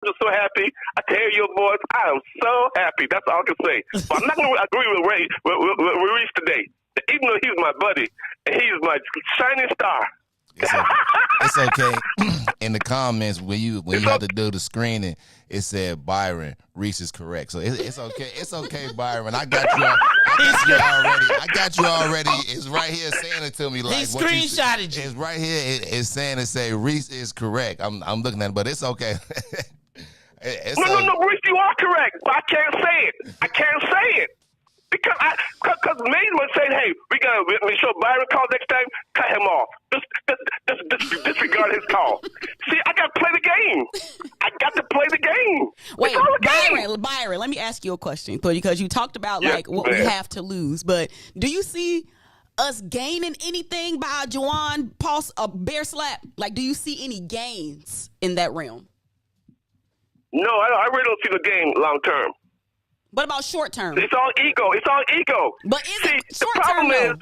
just so happy. I can hear your voice. I am so happy. That's all I can say. But I'm not going to agree with Riis today. Even though he's my buddy and he's my shining star. It's okay. In the comments, when you had to do the screening, it said Byron Riis is correct. So it's okay. It's okay, Byron. I got you already. It's right here saying it to me. Like he screenshotted you. It's right here. It's saying Riis is correct. I'm looking at it, but it's okay. No, Riis, you are correct, but I can't say it. I can't say it. Because Maine was saying, hey, we got to make sure Byron calls next time, cut him off. Just disregard his call. See, I got to play the game. I got to play the game. Wait, Byron, let me ask you a question. Because you talked about what we have to lose. But do you see us gaining anything by Juwan a bear slap? Like, do you see any gains in that realm? No, I really don't see the game long term. What about short term? It's all ego. But the problem is,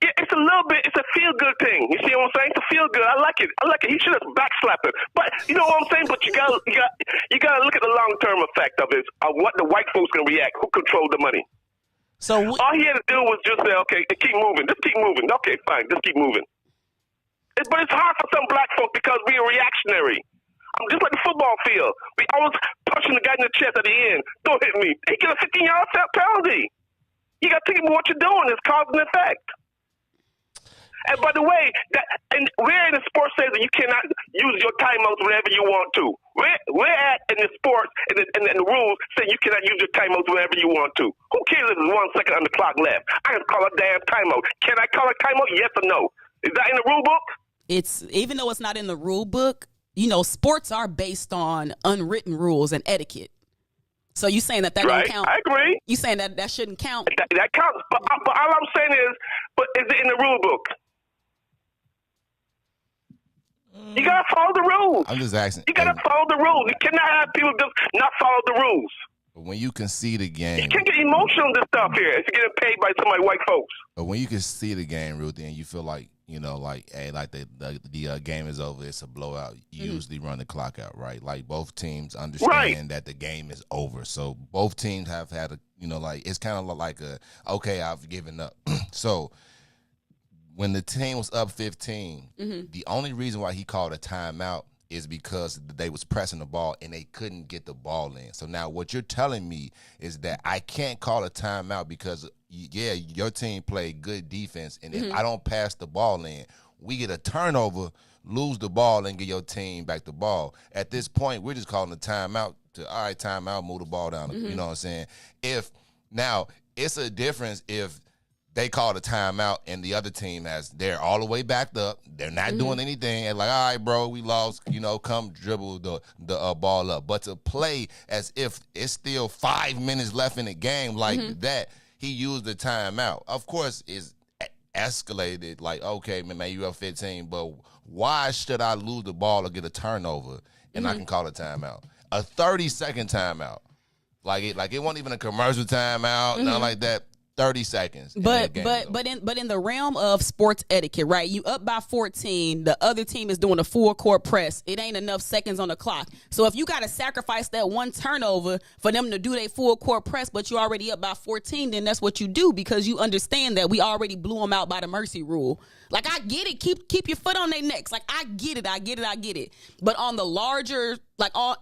it's a little bit. It's a feel good thing. You see what I'm saying? It's a feel good. I like it. He should have backslapped it. But you know what I'm saying? But you got to look at the long term effect of it. Of what the white folks gonna react. Who control the money? So all he had to do was just say, okay, keep moving. Just keep moving. Okay, fine. Just keep moving. But it's hard for some black folks because we are reactionary. I'm just like the football field. We always punching the guy in the chest at the end. Don't hit me. He get a 15-yard penalty. You got to think about what you're doing. It's cause and effect. And by the way, we're in the sports season. You cannot use your timeouts whenever you want to. We're at in the sports and the rules saying you cannot use your timeouts whenever you want to. Who cares if there's 1 second on the clock left? I can call a damn timeout. Can I call a timeout? Yes or no? Is that in the rule book? It's even though it's not in the rule book. You know, sports are based on unwritten rules and etiquette. So you saying that right. don't count? I agree. You saying that shouldn't count? That counts. But all I'm saying is it in the rule book? You gotta follow the rules. I'm just asking. You gotta follow the rules. You cannot have people just not follow the rules. But when you can see the game, you can't get emotional with this stuff here. It's getting paid by somebody white folks. But when you can see the game, Ruthie, and you feel like, you know, like, hey, like the game is over, it's a blowout. You usually run the clock out, right? Like both teams understand that the game is over. So both teams have had a, you know, like it's kind of like okay, I've given up. So when the team was up 15, the only reason why he called a timeout is because they was pressing the ball and they couldn't get the ball in. So now what you're telling me is that I can't call a timeout because, yeah, your team played good defense, and if I don't pass the ball in, we get a turnover, lose the ball, and get your team back the ball. At this point, we're just calling a timeout to, all right, timeout, move the ball down. You know what I'm saying? Now, it's a difference if they called a timeout and the other team they're all the way backed up. They're not doing anything. And like, all right, bro, we lost. You know, come dribble the ball up. But to play as if it's still 5 minutes left in the game like that, he used the timeout. Of course, it's escalated. Like, okay, man, you up 15, but why should I lose the ball or get a turnover and I can call a timeout? A 30-second timeout. Like it wasn't even a commercial timeout, nothing like that. 30 seconds. But in the realm of sports etiquette, right? You up by 14, the other team is doing a full court press. It ain't enough seconds on the clock. So if you got to sacrifice that one turnover for them to do their full court press, but you already up by 14, then that's what you do because you understand that we already blew them out by the mercy rule. Like, I get it. Keep your foot on their necks. Like, I get it. But on the larger,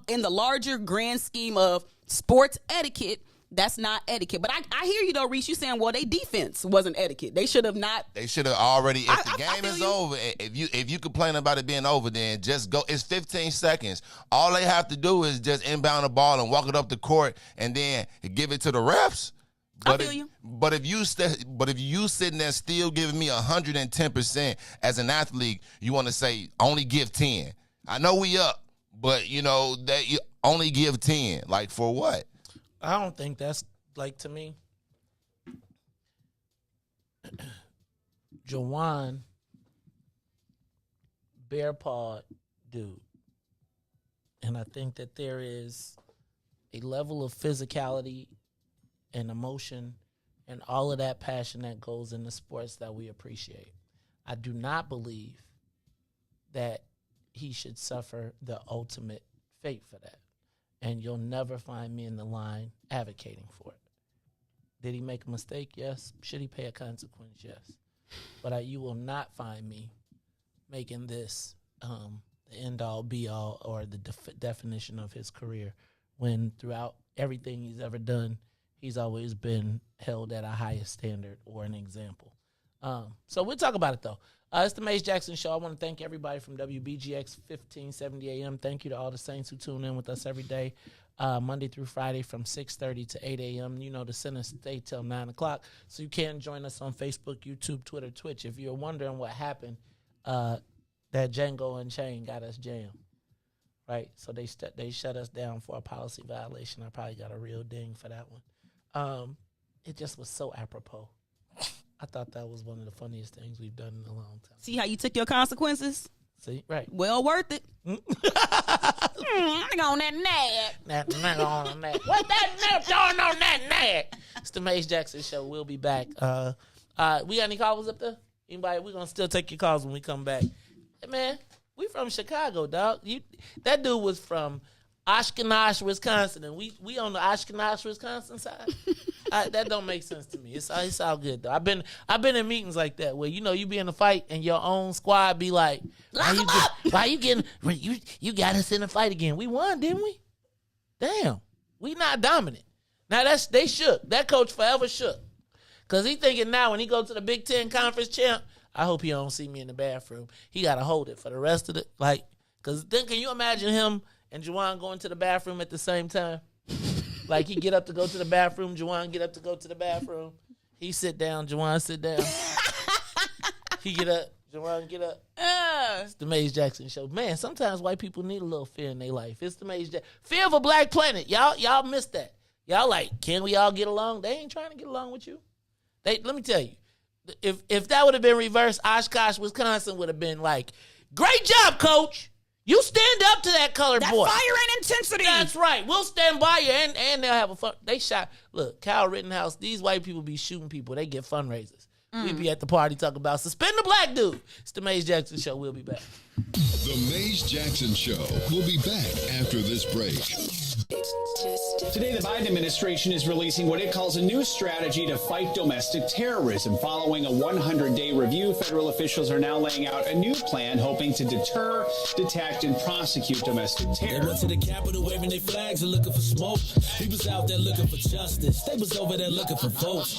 in the larger grand scheme of sports etiquette, that's not etiquette. But I hear you, though, Riis. You saying, well, their defense wasn't etiquette. They should have not. They should have already. If the game is over, if you complain about it being over, then just go. It's 15 seconds. All they have to do is just inbound the ball and walk it up the court and then give it to the refs. I feel you. But if you sitting there still giving me 110% as an athlete, you want to say only give 10. I know we up, but you know that you only give 10. Like, for what? I don't think that's, like, to me, Juwan, bear pawed dude. And I think that there is a level of physicality and emotion and all of that passion that goes into sports that we appreciate. I do not believe that he should suffer the ultimate fate for that. And you'll never find me in the line advocating for it. Did he make a mistake? Yes. Should he pay a consequence? Yes. But you will not find me making this the end-all, be-all, or the definition of his career, when throughout everything he's ever done, he's always been held at a higher standard or an example. So we'll talk about it, though. It's the Mace Jackson Show. I want to thank everybody from WBGX 1570 AM. Thank you to all the Saints who tune in with us every day, Monday through Friday from 6:30 to 8 a.m. You know, the center stay till 9 o'clock, so you can join us on Facebook, YouTube, Twitter, Twitch. If you're wondering what happened, that Django Unchained got us jammed, right? So they shut us down for a policy violation. I probably got a real ding for that one. It just was so apropos. I thought that was one of the funniest things we've done in a long time. See how you took your consequences? See, right. Well worth it. On that nag. What that nag doing on that nag? It's the Mace Jackson Show. We'll be back. We got any callers up there? Anybody? We're going to still take your calls when we come back. Hey, man, we from Chicago, dog. That dude was from Oshkosh, Wisconsin, and we on the Oshkosh, Wisconsin side. That don't make sense to me. It's all good though. I've been in meetings like that where you be in a fight and your own squad be like, why you got us in a fight again? We won, didn't we? Damn, we not dominant. Now they shook. That coach forever shook, cause he thinking now when he go to the Big Ten Conference champ, I hope he don't see me in the bathroom. He gotta hold it for the rest of the cause then can you imagine him and Juwan going to the bathroom at the same time? Like he get up to go to the bathroom, Juwan get up to go to the bathroom. He sit down, Juwan sit down. He get up, Juwan get up. It's the Mace Jackson Show. Man, sometimes white people need a little fear in their life. It's the Mace Jackson. Fear of a black planet. Y'all missed that. Y'all like, can we all get along? They ain't trying to get along with you. Let me tell you, if that would have been reversed, Oshkosh, Wisconsin would have been like, great job, coach. You stand up to that colored boy. That fire and intensity. That's right. We'll stand by you, and they'll have a fun. They shot. Look, Kyle Rittenhouse, these white people be shooting people. They get fundraisers. We be at the party talking about suspend the black dude. It's the Mace Jackson Show. We'll be back. The Mace Jackson Show. We'll be back after this break. Today, the Biden administration is releasing what it calls a new strategy to fight domestic terrorism. Following a 100-day review, federal officials are now laying out a new plan hoping to deter, detect, and prosecute domestic terror. They went to the Capitol waving their flags and looking for smoke. He was out there looking for justice. They was over there looking for votes.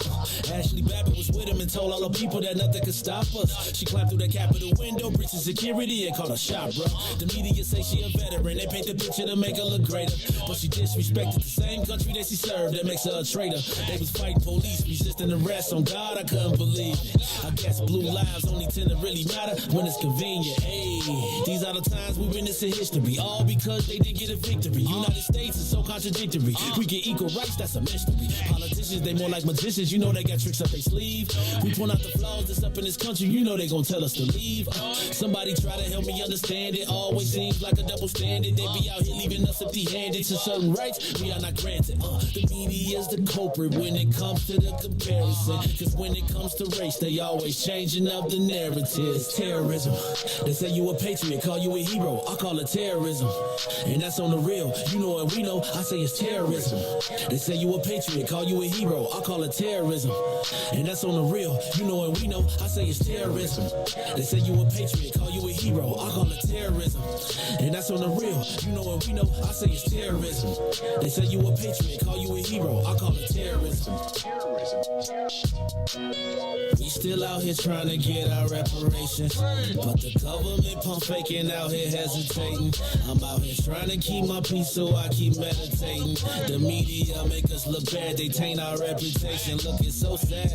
Ashley Babbitt was with him and told all the people that nothing could stop us. She climbed through the Capitol window, breaching security, and called a shot, bro. The media say she a veteran. They paint the picture to make her look greater. But she disrespected the same country that she served. That makes her a traitor. They was fighting police, resisting arrest. On God, I couldn't believe it. I guess blue lives only tend to really matter when it's convenient. Hey, these are the times we witness in history. All because they didn't get a victory. United States is so contradictory. We get equal rights, that's a mystery. Politicians, they more like magicians. You know they got tricks up their sleeve. We point out the flaws that's up in this country. You know they gonna tell us to leave. Somebody try to help me understand it. Always seems like a double standard. They be out here leaving us empty-handed to certain rights we are not granted. The media is the culprit when it comes to the comparison. Cause when it comes to race, they always changing up the narratives. Terrorism. They say you a patriot, call you a hero. I call it terrorism. And that's on the real. You know what we know, I say it's terrorism. They say you a patriot, call you a hero. I call it terrorism. And that's on the real. You know what we know, I say it's terrorism. They say you a patriot, call you a hero. I call it terrorism. And that's on the real. You know what we know, I say it's terrorism. They say you a patriot, call you a hero. I call it terrorism. We still out here trying to get our reparations, but the government pump faking out here hesitating. I'm out here trying to keep my peace, so I keep meditating. The media make us look bad, they taint our reputation. Look, it's so sad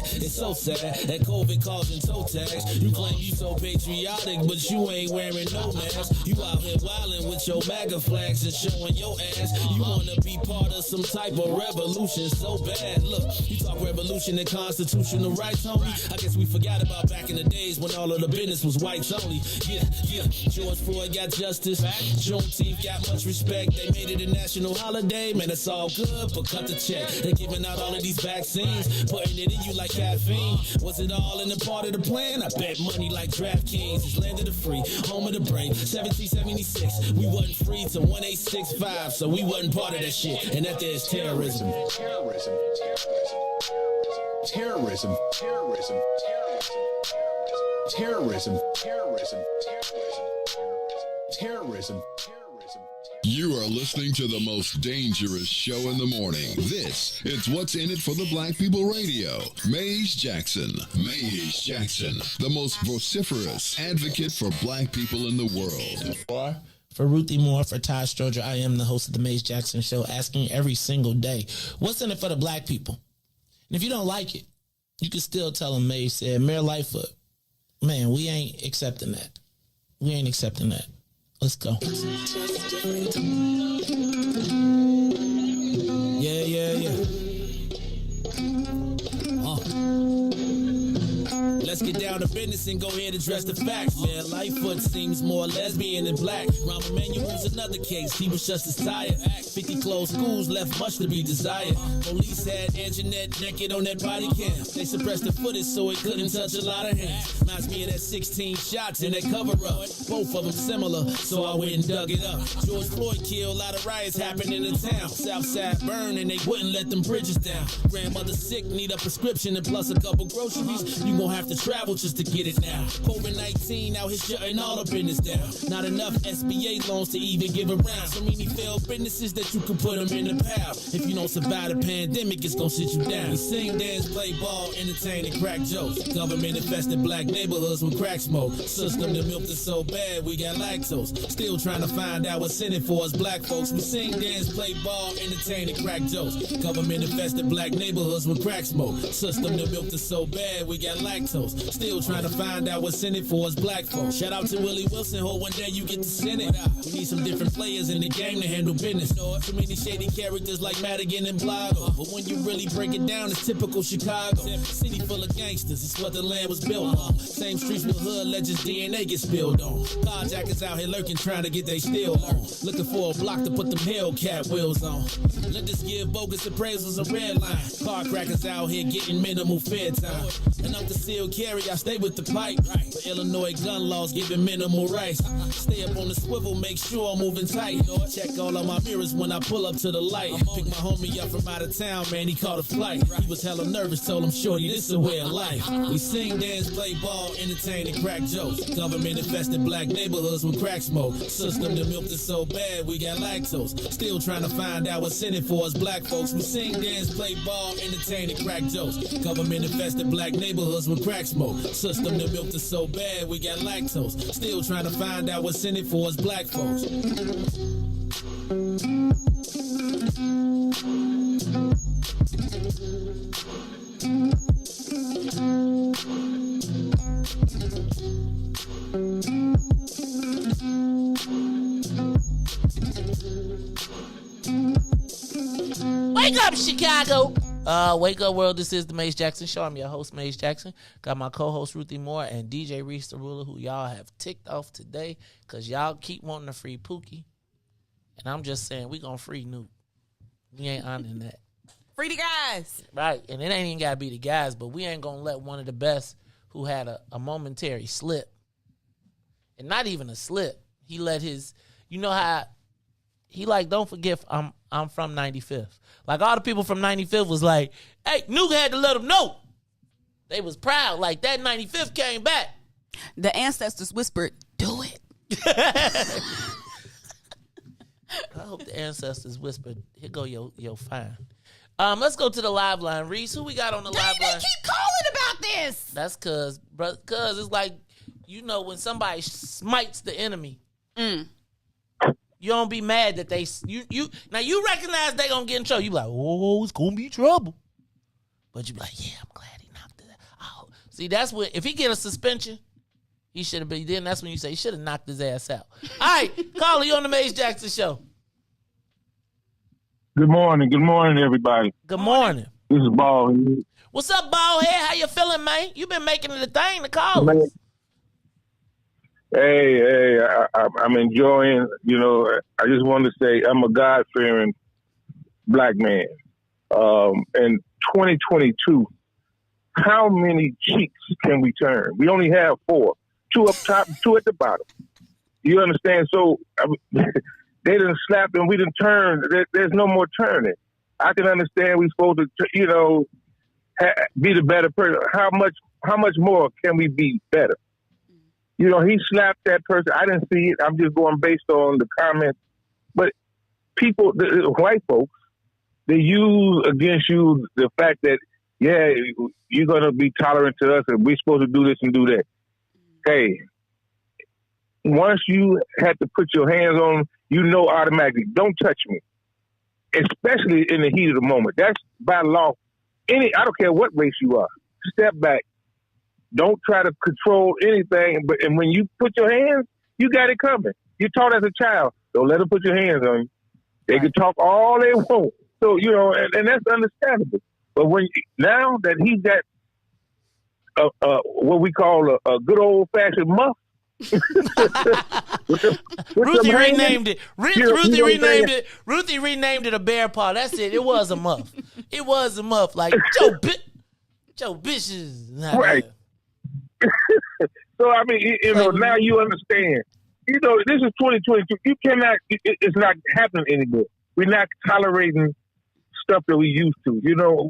that COVID causing toe tags. You claim you so patriotic, but you ain't wearing no mask. You out here wilding with your MAGA flags and showing your ass. You wanna be part part of some type of revolution so bad. Look, you talk revolution and constitutional rights, homie. I guess we forgot about back in the days when all of the business was whites only. Yeah. George Floyd got justice. Juneteenth got much respect. They made it a national holiday. Man, it's all good, but cut the check. They're giving out all of these vaccines, putting it in you like caffeine. Was it all in the part of the plan? I bet money like DraftKings. It's land of the free, home of the brave. 1776, we wasn't free till 1865, so we wasn't part of that shit. And that there's terrorism. You are listening to the most dangerous show in the morning. This is What's in It for the Black People Radio. Maze Jackson, the most vociferous advocate for black people in the world. For Ruthie Moore, for Todd Stroger, I am the host of the Maze Jackson Show, asking every single day, what's in it for the black people? And if you don't like it, you can still tell them Maze said, Mayor Lightfoot, man, we ain't accepting that. We ain't accepting that. Let's go. Yeah. Let's get down to business and go ahead and address the facts, man. Lightfoot seems more lesbian than black. Rahm Emanuel's another case. He was just as tired. 50 closed schools left much to be desired. Police had Anjanette naked on that body cam. They suppressed the footage so it couldn't touch a lot of hands. Reminds me of that 16 shots in that cover-up. Both of them similar, so I went and dug it up. George Floyd killed, a lot of riots happened in the town. Southside burned and they wouldn't let them bridges down. Grandmother sick, need a prescription and plus a couple groceries. You gon' have to travel just to get it now. COVID-19 out here shutting all the business down. Not enough SBA loans to even give around. So many failed businesses that you can put them in the pile. If you don't survive the pandemic, it's gonna sit you down. We sing, dance, play ball, entertain, and crack jokes. Government infested black neighborhoods with crack smoke. System that milked us so bad, we got lactose. Still trying to find out what's in it for us black folks. We sing, dance, play ball, entertain, and crack jokes. Government infested black neighborhoods with crack smoke. System that milked us so bad, we got lactose. Still trying to find out what's in it for us black folks. Shout out to Willie Wilson, hope one day you get to send it. We need some different players in the game to handle business. Too many shady characters like Madigan and Blago. But when you really break it down, it's typical Chicago. City full of gangsters, it's what the land was built on. Same streets with hood legends, DNA get spilled on. Carjackers out here lurking, trying to get they steal on. Looking for a block to put them Hellcat wheels on. Lenders give bogus appraisals a red line. Car crackers out here getting minimal fair time. And I'm concealed carry, I stay with the pipe. But Illinois gun laws giving minimal rights. Stay up on the swivel, make sure I'm moving tight. Check all of my mirrors when I pull up to the light. Pick my homie up from out of town, man, he caught a flight. He was hella nervous, told him, shorty, this is a way of life. We sing, dance, play ball, entertain, and crack jokes. Government infested black neighborhoods with crack smoke. System that milked us so bad, we got lactose. Still trying to find out what's in it for us black folks. We sing, dance, play ball, entertain, and crack jokes. Government infested black neighborhoods with crack smoke. System that milked us so bad, we got lactose. Still trying to find out what's in it for us black folks. Wake up, Chicago! Wake up, world. This is the Maze Jackson Show. I'm your host, Maze Jackson. Got my co-host, Ruthie Moore, and DJ Riis, the ruler, who y'all have ticked off today because y'all keep wanting to free Pookie. And I'm just saying, we gonna free Nuke. We ain't honoring that. Free the guys. Right, and it ain't even got to be the guys, but we ain't going to let one of the best who had a momentary slip, and not even a slip. He let his, you know how, he like, don't forget I'm from 95th. Like, all the people from 95th was like, hey, Nuke had to let them know. They was proud. Like, that 95th came back. The ancestors whispered, do it. I hope the ancestors whispered, here go your fine. Let's go to the live line. Riis, who we got on the live line? They keep calling about this. That's cause it's like, you know, when somebody smites the enemy, you don't be mad that now you recognize they gonna get in trouble. You be like, oh, it's gonna be trouble. But you be like, yeah, I'm glad he knocked it out. See, that's when, if he get a suspension, he should have been, then that's when you say he should have knocked his ass out. All right, Carly, you on the Maze Jackson Show. Good morning. Good morning, everybody. Good morning. This is Ball. What's up, bald head? How you feeling, man? You been making it a thing to call Man. us. Hey, I'm enjoying, I just want to say I'm a God-fearing black man. In 2022, how many cheeks can we turn? We only have 4. 2 up top, 2 at the bottom. You understand? So they didn't slap and we didn't turn. There's no more turning. I can understand we're supposed to, be the better person. How much more can we be better? He slapped that person. I didn't see it. I'm just going based on the comments. But people, the white folks, they use against you the fact that, yeah, you're going to be tolerant to us and we're supposed to do this and do that. Hey, once you had to put your hands on them, automatically, don't touch me, especially in the heat of the moment. That's by law. I don't care what race you are. Step back. Don't try to control anything. And when you put your hands, you got it coming. You're taught as a child. Don't let them put your hands on you. They can talk all they want. So, and that's understandable. But now that he's got what we call a good old-fashioned muff, Ruthie renamed it. Ruthie renamed it a bear paw. That's it. It was a muff. It was a muff. Like, Joe bitches. Right. So, now you understand. This is 2022. You cannot, it's not happening anymore. We're not tolerating stuff that we used to,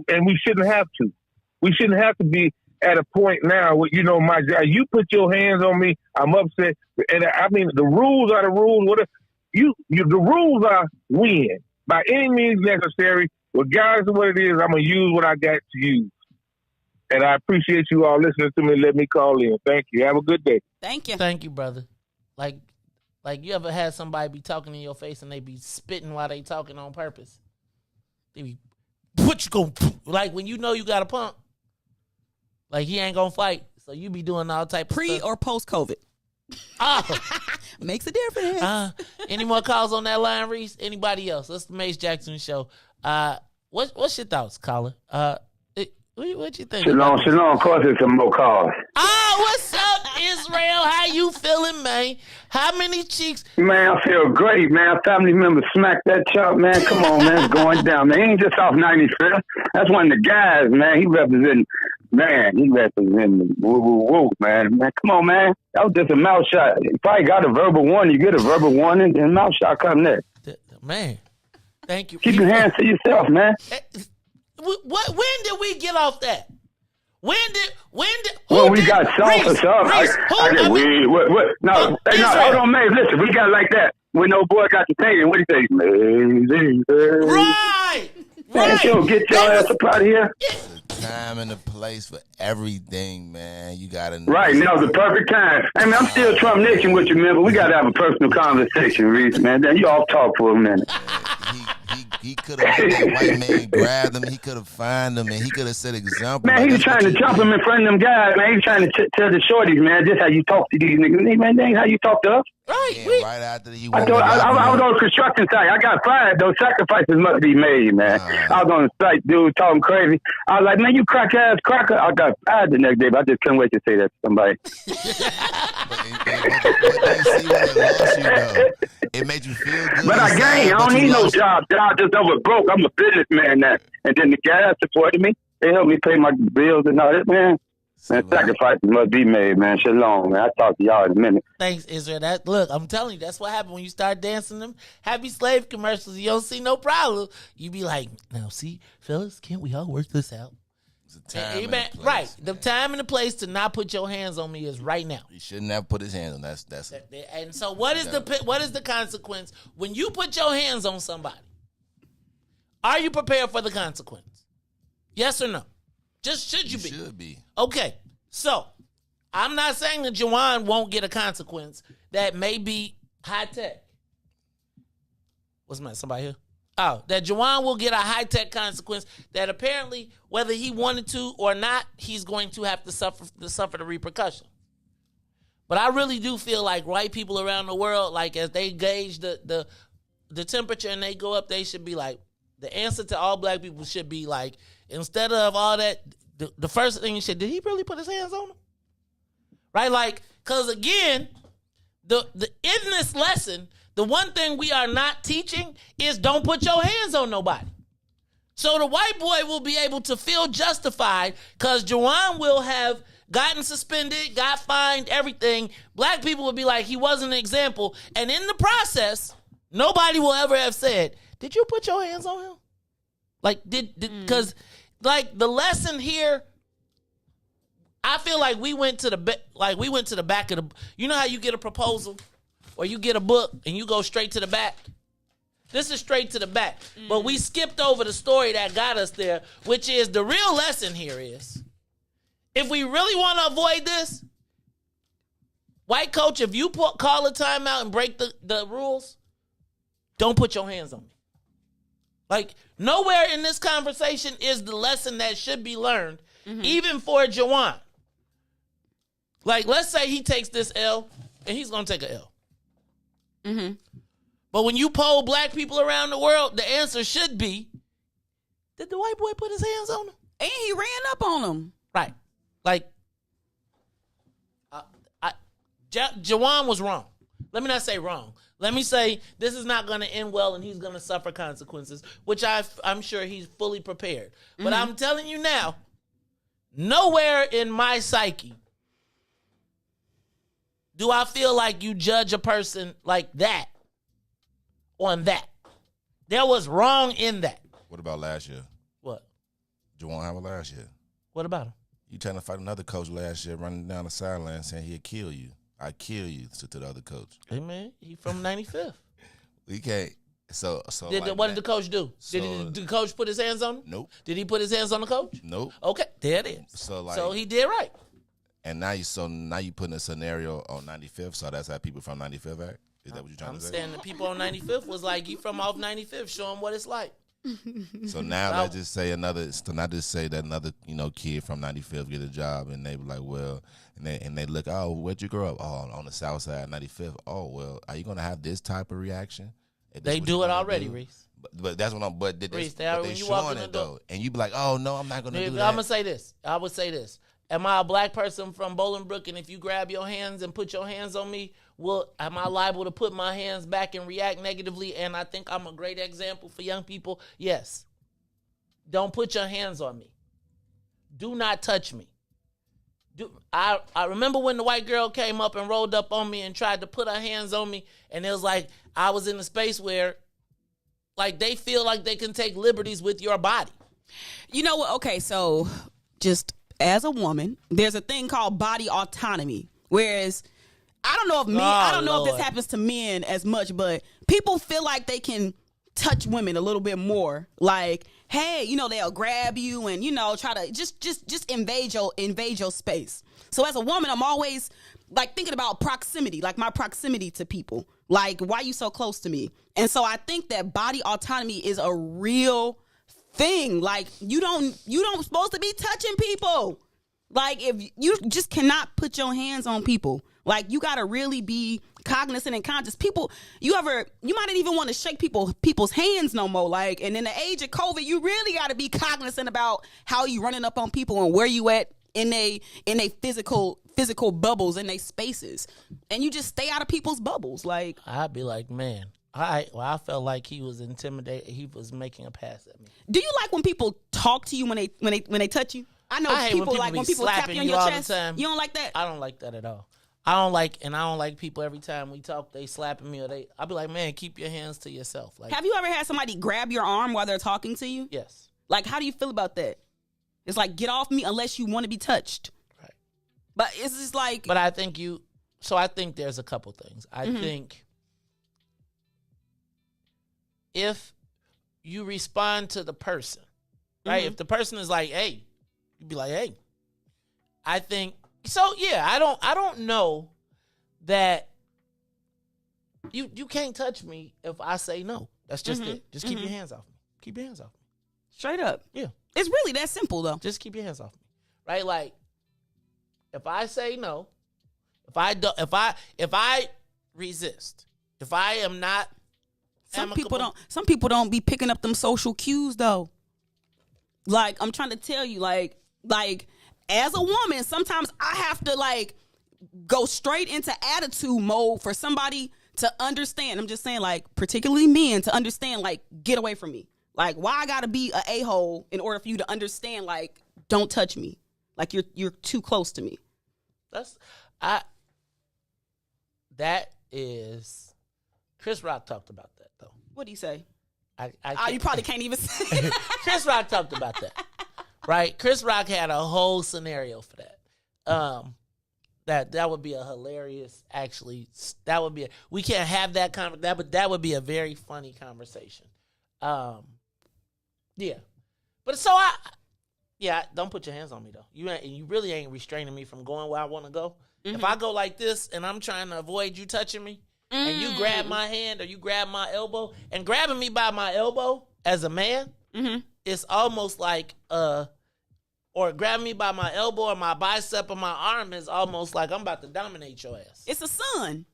and we shouldn't have to. We shouldn't have to be at a point now where, my God, you put your hands on me, I'm upset. And the rules are the rules. The rules are win by any means necessary. Regardless of what it is, I'm going to use what I got to use. And I appreciate you all listening to me. Let me call in. Thank you. Have a good day. Thank you. Thank you, brother. Like you ever had somebody be talking in your face and they be spitting while they talking on purpose? They be, what you gonna do? Like when you got a pump, like he ain't gonna fight, so you be doing all type of pre stuff. or post COVID. Oh. Makes a difference. Any more calls on that line, Riis? Anybody else? That's the Mace Jackson show. What's your thoughts, caller? What you think? Shalom. Of course, it's some more calls. What's up, Israel? How you feeling, man? How many cheeks? Man, I feel great, man. Family members smacked that chump, man. Come on, man. It's going down, man. He ain't just off 95th. That's one of the guys, man. He representing the woo, man. Man, come on, man. That was just a mouth shot. You probably got a verbal warning. You get a verbal warning, then mouth shot come next. Man, thank you. Keep your hands to yourself, man. When did we get off that? When we got soft or something. No, hold on, man. Listen, we got like that. When no boy got the thing, what do you say? Right. Man, get your ass up out of here. Time and a place for everything, man. You gotta know. Right, now's the perfect time. I mean, I'm still Trump Nation with you, man, but we gotta have a personal conversation, Riis, man. Then you all talk for a minute. He could have let that white man grab him. He could have found him, and he could have set example. Man, he was trying to jump him in front of them guys, man. He was trying to tell the shorties, man, this how you talk to these niggas. Man, that ain't how you talk to us. Right. Right after you I was on the construction site. I got fired. Those sacrifices must be made, man. I was on the site, dude, talking crazy. I was like, man, you crack-ass cracker. I got fired the next day, but I just couldn't wait to say that to somebody. It made you feel good. But I gained. I don't need no job. I just over broke. I'm a businessman now. And then the guys supported me. They helped me pay my bills and all that, man. Man, sacrifices must be made, man. Shalom, man. I'll talk to y'all in a minute. Thanks, Israel. Look, I'm telling you, that's what happened when you start dancing them happy slave commercials. You don't see no problem. You be like, now, see, fellas, can't we all work this out? Right. The time and the place to not put your hands on me is right now. He shouldn't have put his hands on. That's it. And so what is the consequence when you put your hands on somebody? Are you prepared for the consequence? Yes or no? Just should you be? Should be. Okay. So I'm not saying that Juwan won't get a consequence that may be high tech. What's my somebody here? Oh, that Juwan will get a high-tech consequence that apparently, whether he wanted to or not, he's going to have to suffer the repercussion. But I really do feel like white people around the world, like as they gauge the temperature and they go up, they should be like, the answer to all black people should be like, instead of all that, the first thing you said, did he really put his hands on him? Right? Like, because again, the in this lesson, the one thing we are not teaching is don't put your hands on nobody. So the white boy will be able to feel justified because Juwan will have gotten suspended, got fined, everything. Black people will be like, he wasn't an example. And in the process, nobody will ever have said, did you put your hands on him? Like, because like the lesson here, I feel like we went to the back of the, you know how you get a proposal or you get a book and you go straight to the back? This is straight to the back. But we skipped over the story that got us there, which is the real lesson here is, if we really want to avoid this, white coach, if you call a timeout and break the rules, don't put your hands on me. Like, nowhere in this conversation is the lesson that should be learned, even for Juwan. Like, let's say he takes this L, and he's going to take an L. But when you poll black people around the world, the answer should be, did the white boy put his hands on him? And he ran up on him. Right. Like, Juwan was wrong. Let me not say wrong. Let me say this is not going to end well and he's going to suffer consequences, which I'm sure he's fully prepared. But I'm telling you now, nowhere in my psyche do I feel like you judge a person like that on that. There was wrong in that. What about last year? What? Juwan Howard last year. What about him? You trying to fight another coach last year, running down the sideline saying he'll kill you. I kill you to the other coach. Hey man, he from 95th. We can't. So what did the coach do? Did the coach put his hands on him? Nope. Did he put his hands on the coach? Nope. Okay, there it is. So he did right. And now you putting a scenario on 95th. So that's how people from 95th act. Is that what you're trying to say? I'm saying the people on 95th was like, you from off 95th, show them what it's like. So now let's just say another kid from 95th get a job and they be like, well, and they look, oh, where'd you grow up? Oh, on the south side, 95th. Oh, well, are you gonna have this type of reaction? They do it already, Reis. But that's what I'm. But they showing it though, and you be like, oh no, I'm not gonna do that. I'm gonna say this. I would say this. Am I a black person from Bolingbrook? And if you grab your hands and put your hands on me, am I liable to put my hands back and react negatively? And I think I'm a great example for young people. Yes. Don't put your hands on me. Do not touch me. I remember when the white girl came up and rolled up on me and tried to put her hands on me, and it was like I was in a space where, like, they feel like they can take liberties with your body. You know what? Okay, so just as a woman, there's a thing called body autonomy. Whereas, I don't know if this happens to men as much, but people feel like they can touch women a little bit more. Like, hey, they'll grab you and, try to just invade your space. So as a woman, I'm always like thinking about proximity, like my proximity to people. Like, why are you so close to me? And so I think that body autonomy is a real thing. Like, you don't supposed to be touching people. Like, if you just cannot put your hands on people. Like, you gotta really be cognizant and conscious. People, you might not even want to shake people's hands no more. Like, and in the age of COVID, you really gotta be cognizant about how you running up on people and where you at in they physical bubbles, in they spaces, and you just stay out of people's bubbles. Like, I'd be like, man. I felt like he was intimidated. He was making a pass at me. Do you like when people talk to you when they touch you? I know people like when people tap you on your chest. You don't like that? I don't like that at all. I don't like people every time we talk, they slapping me I'll be like, man, keep your hands to yourself. Like, have you ever had somebody grab your arm while they're talking to you? Yes. Like, how do you feel about that? It's like, get off me unless you want to be touched. Right. But it's just like. But I think there's a couple things. I think if you respond to the person, right? If the person is like, hey, you'd be like, hey. I think so. Yeah, I don't know that you can't touch me if I say no. That's just it. Just keep your hands off me. Keep your hands off me. Straight up. Yeah. It's really that simple though. Just keep your hands off me. Right? Like, if I say no, if I resist, if I am not Some people don't be picking up them social cues though. Like, I'm trying to tell you, like as a woman, sometimes I have to like go straight into attitude mode for somebody to understand. I'm just saying, like, particularly men to understand, like, get away from me. Like, why I gotta be a a-hole in order for you to understand, like, don't touch me. Like, you're too close to me. That is, Chris Rock talked about that though. What'd he say? You probably can't even say it. Chris Rock talked about that, right? Chris Rock had a whole scenario for that. That would be a hilarious. Actually, we can't have that that would be a very funny conversation. Yeah, but don't put your hands on me though. You really ain't restraining me from going where I want to go. Mm-hmm. If I go like this and I'm trying to avoid you touching me, and you grab my hand or you grab my elbow, and grabbing me by my elbow as a man, it's almost like or grabbing me by my elbow or my bicep or my arm is almost like I'm about to dominate your ass. It's a son.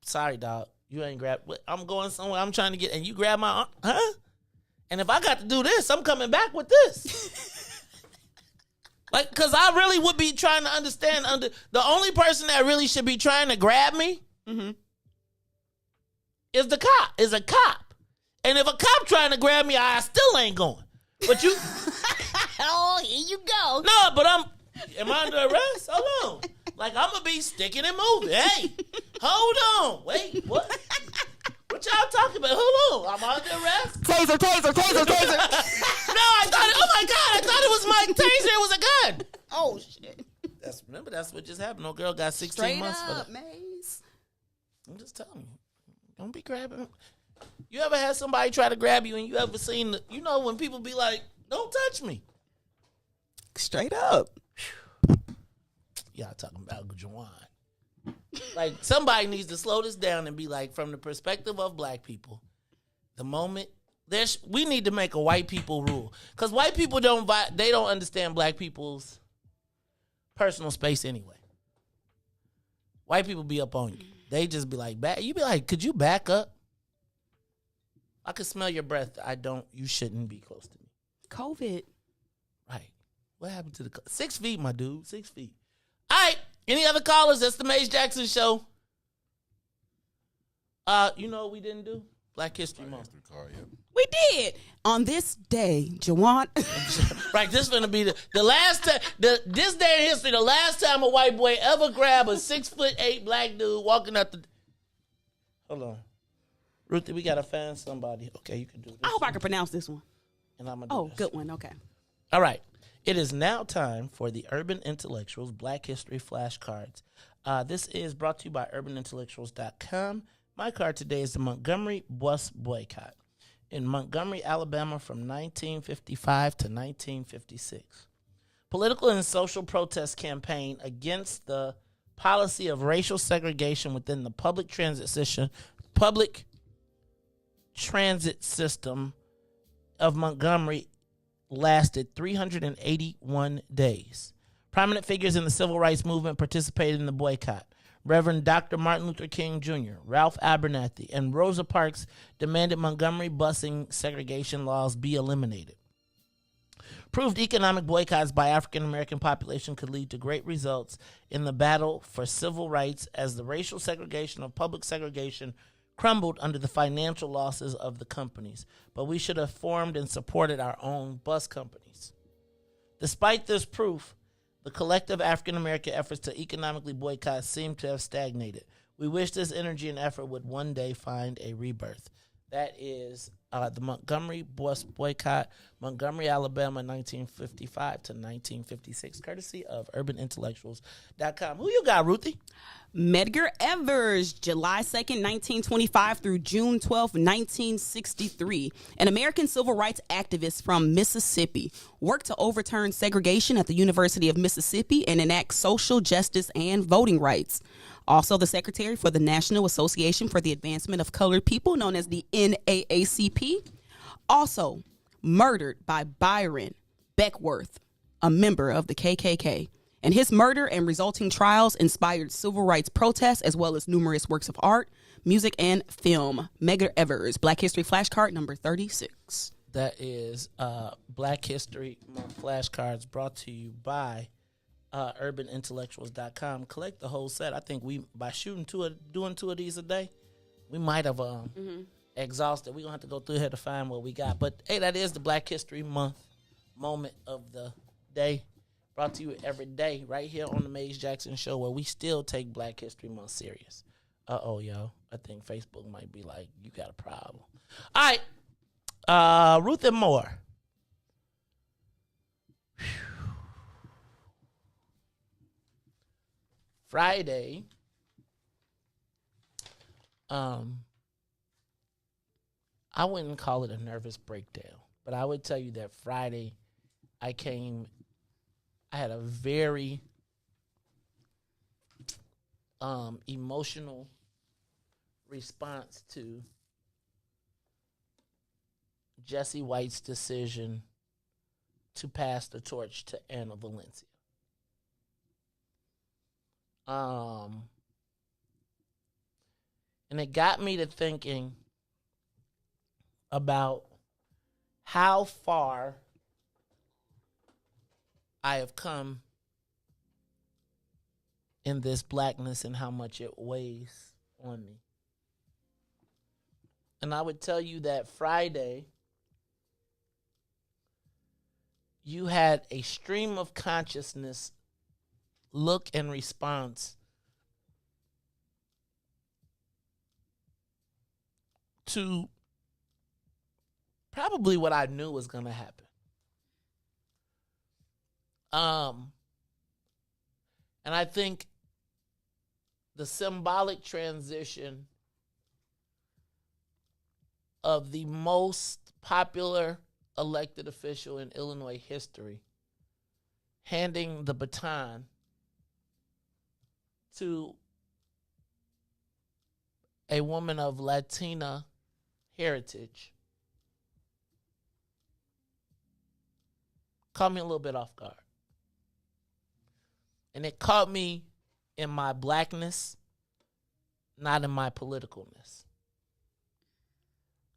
Sorry, dog. You ain't grab. I'm going somewhere. I'm trying to get, and you grab my arm, huh? And if I got to do this, I'm coming back with this. Like, because I really would be trying to understand. The only person that really should be trying to grab me is a cop. And if a cop trying to grab me, I still ain't going. But you... Oh, here you go. No, but am I under arrest? Hold on. Like, I'm going to be sticking and moving. Hey, hold on. Wait, what? What y'all talking about? Hold on. I'm under arrest? Taser. No, oh my God, I thought it was my taser. It was a gun. Oh, shit. That's what just happened. No girl got 16 Straight months for up, that. Maze. I'm just telling you. Don't be grabbing. You ever had somebody try to grab you and you ever seen, when people be like, don't touch me. Straight up. Y'all talking about Juwan. Like, somebody needs to slow this down and be like, from the perspective of black people, the moment we need to make a white people rule, because white people don't understand black people's personal space anyway. White people be up on you. They just be like, you be like, could you back up? I can smell your breath. You shouldn't be close to me. COVID. Right. What happened to 6 feet, my dude? 6 feet. All right. Any other callers? That's the Maze Jackson Show. You know what we didn't do? Black History Month. We did. On this day, Juwan. Right, this is going to be the last time, this day in history, the last time a white boy ever grabbed a 6'8" black dude walking up the... Hold on. Ruthie, we got to find somebody. Okay, you can do this. I hope I can pronounce this one. And I'm gonna do this. Good one. Okay. All right. It is now time for the Urban Intellectuals Black History Flashcards. This is brought to you by urbanintellectuals.com. My card today is the Montgomery Bus Boycott in Montgomery, Alabama from 1955 to 1956. Political and social protest campaign against the policy of racial segregation within the public transit system of Montgomery lasted 381 days. Prominent figures in the civil rights movement participated in the boycott. Reverend Dr. Martin Luther King Jr., Ralph Abernathy, and Rosa Parks demanded Montgomery busing segregation laws be eliminated. Proved economic boycotts by African American population could lead to great results in the battle for civil rights as the racial segregation of public segregation crumbled under the financial losses of the companies. But we should have formed and supported our own bus companies. Despite this proof, the collective African American efforts to economically boycott seem to have stagnated. We wish this energy and effort would one day find a rebirth. That is the Montgomery Bus Boycott, Montgomery, Alabama, 1955 to 1956, courtesy of urbanintellectuals.com. Who you got, Ruthie? Medgar Evers, July 2nd, 1925 through June 12th, 1963. An American civil rights activist from Mississippi, worked to overturn segregation at the University of Mississippi and enact social justice and voting rights. Also the secretary for the National Association for the Advancement of Colored People, known as the NAACP. Also murdered by Byron Beckworth, a member of the KKK. And his murder and resulting trials inspired civil rights protests as well as numerous works of art, music and film. Medgar Evers, Black History flashcard number 36. That is Black History Month flashcards brought to you by urbanintellectuals.com. Collect the whole set. I think by doing two of these a day, we might have exhausted. We're going to have to go through here to find what we got. But, hey, that is the Black History Month moment of the day. Brought to you every day right here on the Maze Jackson Show, where we still take Black History Month serious. Yo. I think Facebook might be like, you got a problem. All right. Ruth and Moore. Friday. I wouldn't call it a nervous breakdown, but I would tell you that Friday I had a very emotional response to Jesse White's decision to pass the torch to Anna Valencia. And it got me to thinking about how far I have come in this blackness and how much it weighs on me. And I would tell you that Friday, you had a stream of consciousness look and response to probably what I knew was going to happen. And I think the symbolic transition of the most popular elected official in Illinois history handing the baton to a woman of Latina heritage caught me a little bit off guard. And it caught me in my blackness, not in my politicalness.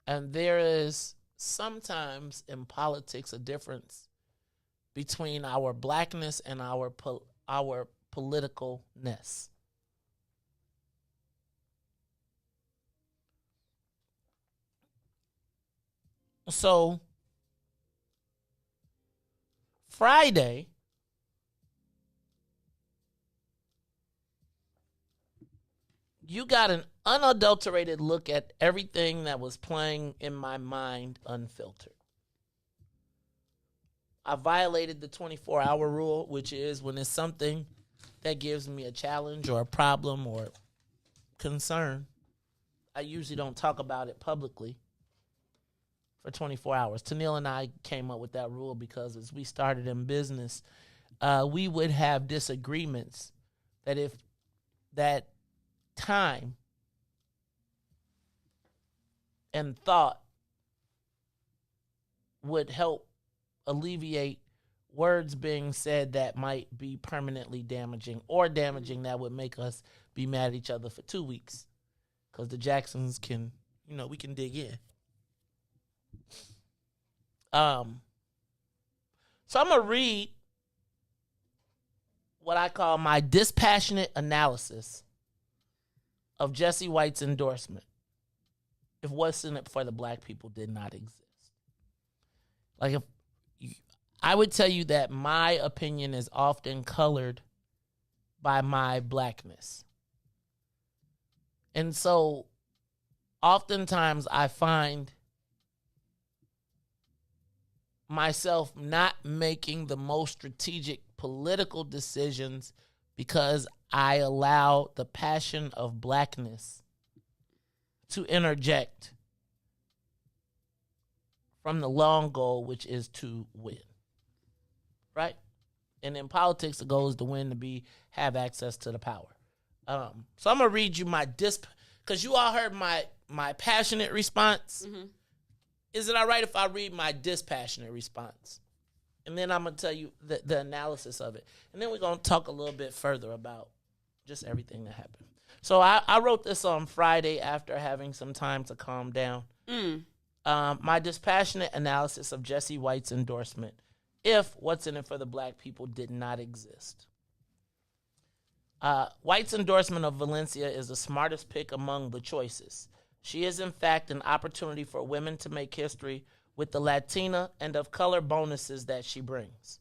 And there is sometimes in politics a difference between our blackness and our politicalness. So, Friday, you got an unadulterated look at everything that was playing in my mind unfiltered. I violated the 24-hour rule, which is when it's something that gives me a challenge or a problem or concern, I usually don't talk about it publicly for 24 hours. Tennille and I came up with that rule because as we started in business, we would have disagreements that if that time and thought would help alleviate words being said that might be permanently damaging or damaging that would make us be mad at each other for 2 weeks. Because the Jacksons can, we can dig in. So I'm going to read what I call my dispassionate analysis of Jesse White's endorsement if what's in it for the black people did not exist. Like, if I would tell you that my opinion is often colored by my blackness. And so oftentimes I find myself not making the most strategic political decisions because I allow the passion of blackness to interject from the long goal, which is to win. Right? And in politics, the goal is to win, to have access to the power. So I'm going to read you my because you all heard my passionate response. Mm-hmm. Is it all right if I read my dispassionate response? And then I'm going to tell you the analysis of it. And then we're going to talk a little bit further about just everything that happened. So I wrote this on Friday after having some time to calm down. My dispassionate analysis of Jesse White's endorsement, if What's in It for the Black People did not exist. White's endorsement of Valencia is the smartest pick among the choices. She is, in fact, an opportunity for women to make history with the Latina and of color bonuses that she brings.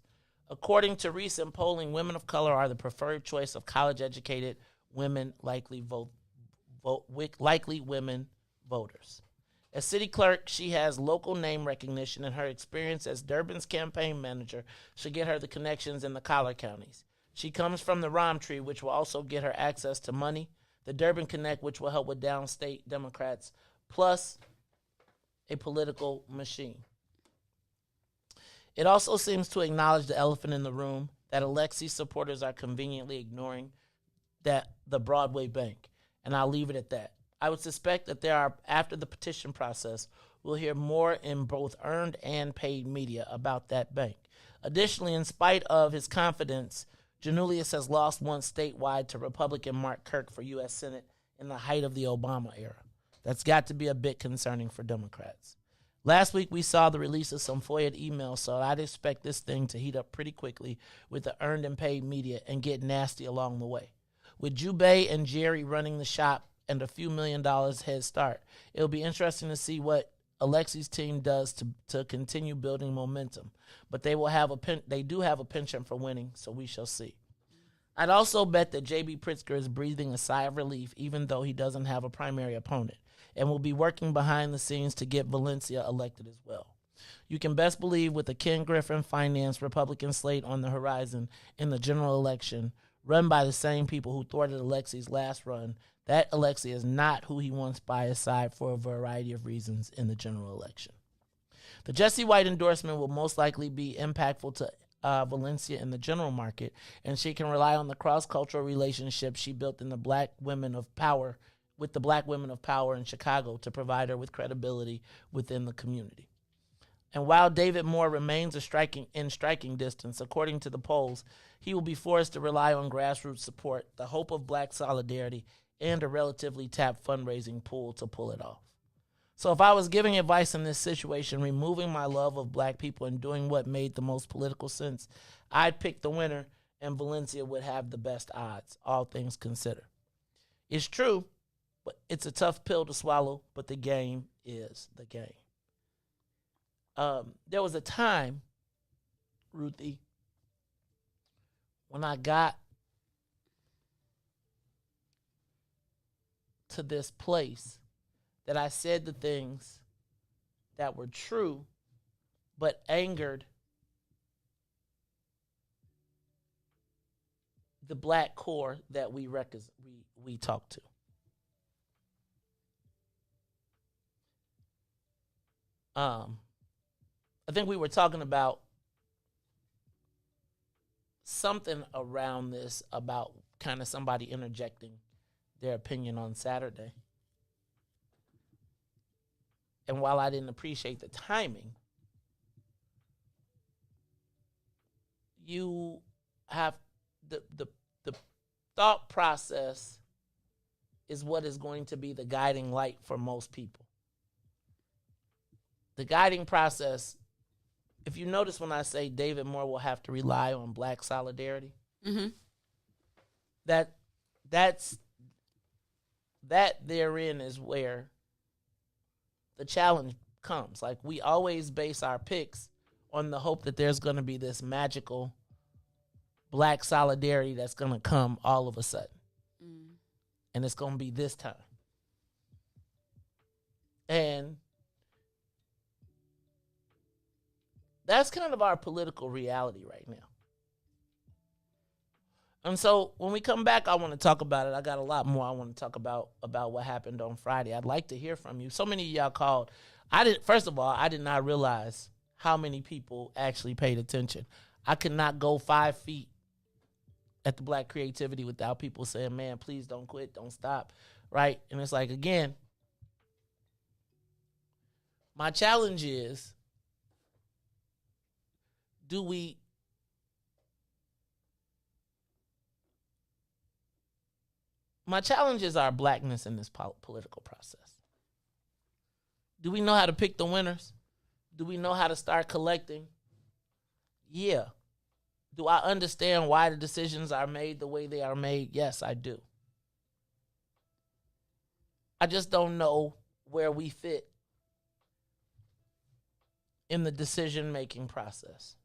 According to recent polling, women of color are the preferred choice of college-educated women, likely women voters. As city clerk, she has local name recognition, and her experience as Durbin's campaign manager should get her the connections in the collar counties. She comes from the Rom Tree, which will also get her access to money, the Durbin Connect, which will help with downstate Democrats, plus a political machine. It also seems to acknowledge the elephant in the room that Alexi supporters are conveniently ignoring the Broadway Bank, and I'll leave it at that. I would suspect that after the petition process, we'll hear more in both earned and paid media about that bank. Additionally, in spite of his confidence, Janulius has lost once statewide to Republican Mark Kirk for U.S. Senate in the height of the Obama era. That's got to be a bit concerning for Democrats. Last week, we saw the release of some FOIA emails, so I'd expect this thing to heat up pretty quickly with the earned and paid media and get nasty along the way. With Jubei and Jerry running the shop and a few $1 million head start, it'll be interesting to see what Alexi's team does to continue building momentum. But they do have a penchant for winning, so we shall see. I'd also bet that J.B. Pritzker is breathing a sigh of relief, even though he doesn't have a primary opponent, and will be working behind the scenes to get Valencia elected as well. You can best believe with the Ken Griffin financed Republican slate on the horizon in the general election, run by the same people who thwarted Alexi's last run, that Alexi is not who he wants by his side for a variety of reasons in the general election. The Jesse White endorsement will most likely be impactful to Valencia in the general market, and she can rely on the cross-cultural relationship she built in the Black women of power with the Black women of power in Chicago to provide her with credibility within the community. And while David Moore remains in striking distance, according to the polls, he will be forced to rely on grassroots support, the hope of Black solidarity, and a relatively tapped fundraising pool to pull it off. So if I was giving advice in this situation, removing my love of Black people and doing what made the most political sense, I'd pick the winner, and Valencia would have the best odds, all things considered. It's true, but it's a tough pill to swallow, but the game is the game. There was a time, Ruthie, when I got to this place that I said the things that were true but angered the Black core that we talk to. I think we were talking about something around this about kind of somebody interjecting their opinion on Saturday. And while I didn't appreciate the timing, you have the thought process is what is going to be the guiding light for most people. The guiding process, if you notice when I say David Moore will have to rely on Black solidarity, that therein is where the challenge comes. Like, we always base our picks on the hope that there's going to be this magical Black solidarity that's going to come all of a sudden. And it's going to be this time. And that's kind of our political reality right now. And so when we come back, I want to talk about it. I got a lot more I want to talk about what happened on Friday. I'd like to hear from you. So many of y'all called. First of all, I did not realize how many people actually paid attention. I could not go 5 feet at the Black creativity without people saying, man, please don't quit, don't stop, right? And it's like, again, my challenge is, do we My challenge is our blackness in this political process. Do we know how to pick the winners? Do we know how to start collecting? Yeah. Do I understand why the decisions are made the way they are made? Yes, I do. I just don't know where we fit in the decision-making process.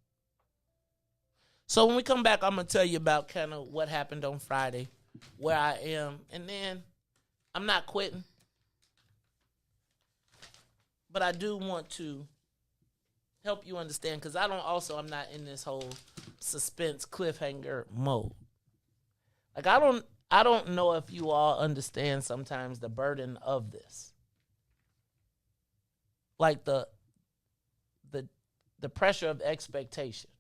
So when we come back, I'm going to tell you about kind of what happened on Friday, where I am, and then I'm not quitting. But I do want to help you understand, because I'm not in this whole suspense cliffhanger mode. Like, I don't know if you all understand sometimes the burden of this. Like the pressure of expectation.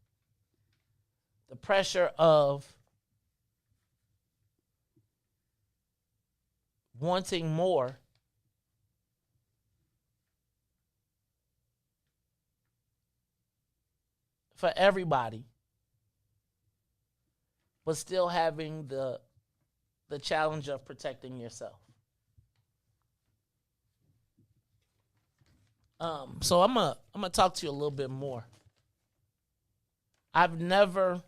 The pressure of wanting more for everybody, but still having the challenge of protecting yourself. So I'm gonna talk to you a little bit more. I've never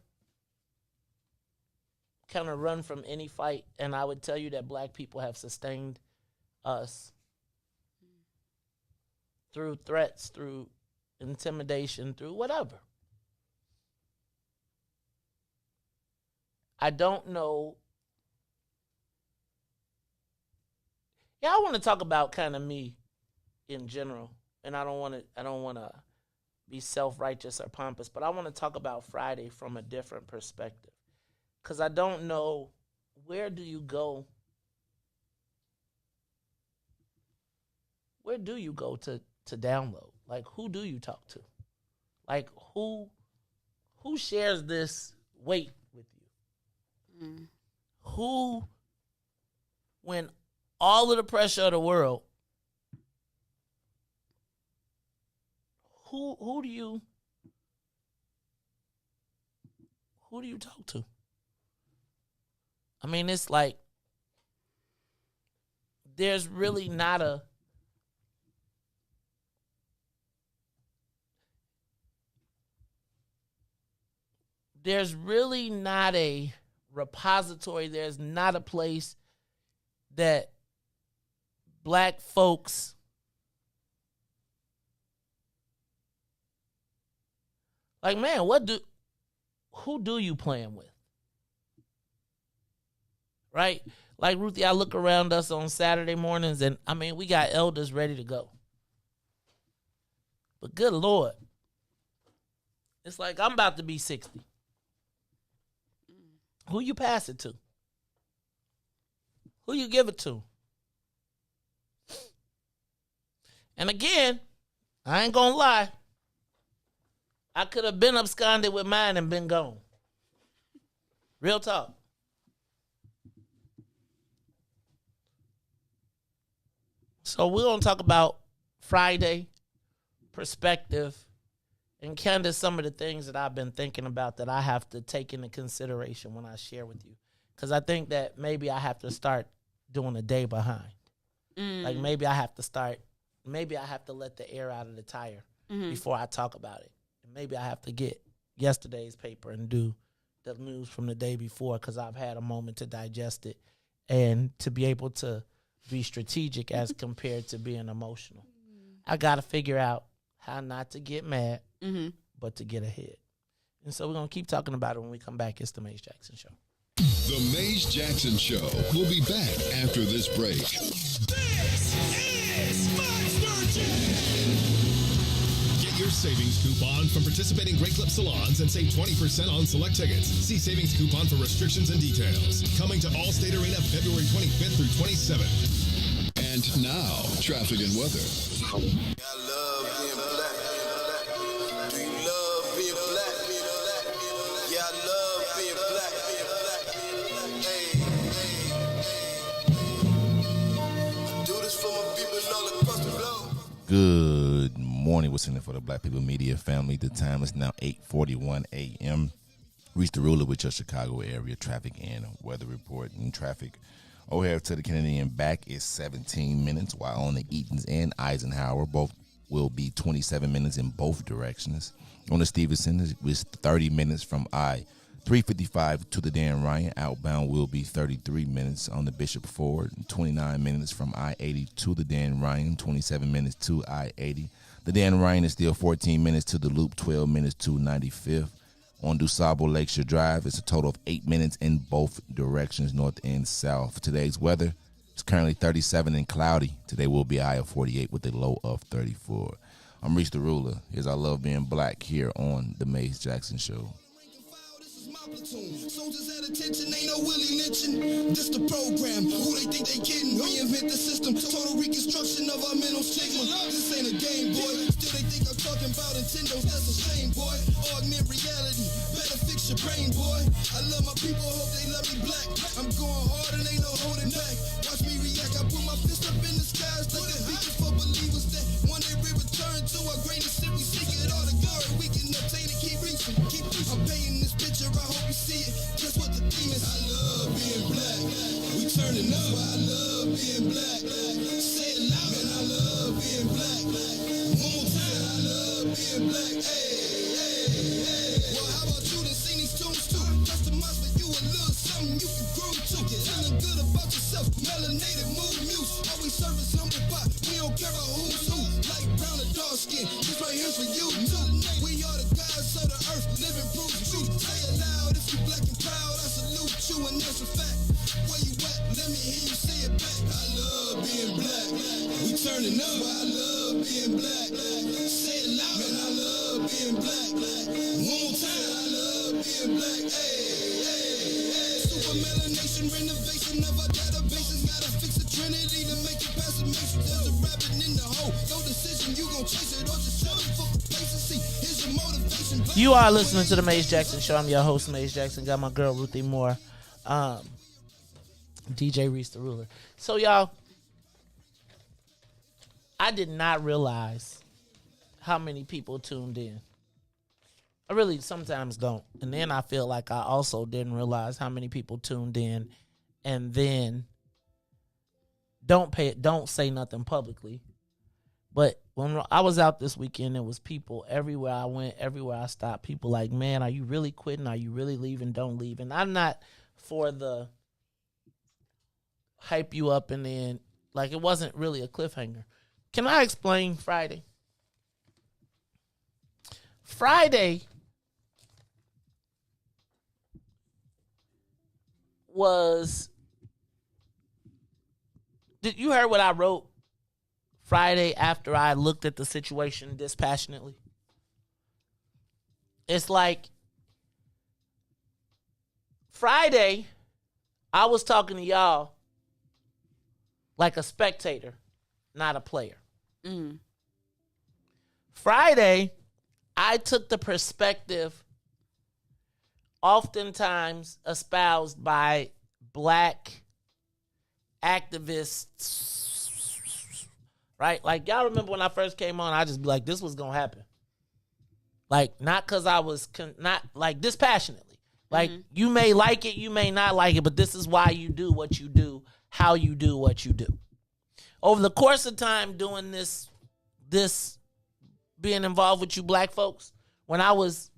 kind of run from any fight, and I would tell you that black people have sustained us through threats, through intimidation, through whatever. I don't know. Yeah, I want to talk about kind of me in general, and I don't want to be self-righteous or pompous, but I want to talk about Friday from a different perspective, because I don't know, where do you go? Where do you go to download? Like, who do you talk to? Like, who shares this weight with you? Mm. Who, when all of the pressure of the world, who do you talk to? I mean, it's like there's really not a repository, there's not a place that black folks like, man, who do you plan with? Right? Like, Ruthie, I look around us on Saturday mornings, and I mean, we got elders ready to go. But good Lord, it's like I'm about to be 60. Who you pass it to? Who you give it to? And again, I ain't gonna lie, I could have been absconded with mine and been gone. Real talk. So we're going to talk about Friday, perspective, and kind of some of the things that I've been thinking about that I have to take into consideration when I share with you. Because I think that maybe I have to start doing a day behind. Like, maybe I have to let the air out of the tire before I talk about it. And maybe I have to get yesterday's paper and do the news from the day before, because I've had a moment to digest it and to be able to be strategic as compared to being emotional. I got to figure out how not to get mad, but to get ahead. And so we're going to keep talking about it when we come back. It's the Maze Jackson Show. The Maze Jackson Show will be back after this break. This is my virgin. Get your savings coupon from participating Great Clip salons and save 20% on select tickets. See savings coupon for restrictions and details. Coming to Allstate Arena February 25th through 27th. And now, traffic and weather. I love being black. Do you love being black? Yeah, I love being black. Hey. I do this for my people all across the globe. Good morning. What's in it for the Black People Media family? The time is now 8:41 a.m. Reach the ruler with your Chicago area traffic and weather report. And traffic O'Hare to the Canadian back is 17 minutes, while on the Eatons and Eisenhower, both will be 27 minutes in both directions. On the Stevenson, it was 30 minutes from I-355 to the Dan Ryan. Outbound will be 33 minutes on the Bishop Ford, 29 minutes from I-80 to the Dan Ryan, 27 minutes to I-80. The Dan Ryan is still 14 minutes to the Loop, 12 minutes to 95th. On DuSable Lakeshore Drive, it's a total of 8 minutes in both directions, north and south. Today's weather is currently 37 and cloudy. Today will be a high of 48 with a low of 34. I'm Riis the Ruler. Here's I Love Being Black here on The Maze Jackson Show. Soldiers at attention, ain't no Willie lynching. This the program. Who they think they kidding? Reinvent the system. Total reconstruction of our mental stigma. This ain't a game, boy. Still they think I'm talking about Nintendo. That's a shame, boy. Augment reality. Better fix your brain, boy. I love my people. Hope they love me black. I'm going hard and ain't no holding back. Watch me react. I put my fist up in the skies like a beacon for believers that one day we return to our greatest sin. We seek it all the glory we can obtain and keep reaching. I'm painting this picture. I hope you see it. Just what the theme is. I love being black. We turning up. I love being black. Say it loud. Man, I love being black. One more time. I love being black. Hey. Well, how about you to sing these tunes too? Customize for you a little something you can grow to. Feeling good about yourself. Melanated, move muse. Always service humble pie. We don't care about who's who. Light brown or dark skin. This right here's for you too. We are the gods of the earth. Living proof truth. Say it loud if you black and proud. I salute you and that's a fact. Where you at? Let me hear you say it back. I love being black. We turning up. I love being black. Say it loud. Man, I love being black. One more time. I love being black. Hey. Super melanation, renovation of our databases. Gotta fix the trinity to make it past the matrix. There's a rabbit in the hole. No decision, you gon' chase it or just shove it for complacency. Here's your motivation. You are listening to the Maze Jackson Show. I'm your host, Maze Jackson. Got my girl, Ruthie Moore. DJ Riis the Ruler. So, y'all, I did not realize how many people tuned in. I really sometimes don't. And then I feel like I also didn't realize how many people tuned in and then don't say nothing publicly. But when I was out this weekend, there was people everywhere I went, everywhere I stopped. People like, man, are you really quitting? Are you really leaving? Don't leave. And I'm not for the hype you up and then, like, it wasn't really a cliffhanger. Can I explain Friday? Friday was, did you hear what I wrote Friday after I looked at the situation dispassionately? It's like Friday, I was talking to y'all like a spectator, not a player. Mm. Friday, I took the perspective oftentimes espoused by black activists, right? Like, y'all remember when I first came on, I just be like, this was going to happen. Like, not because I was, not like dispassionately. Like, you may like it, you may not like it, but this is why you do what you do, how you do what you do. Over the course of time doing this being involved with you black folks, when I was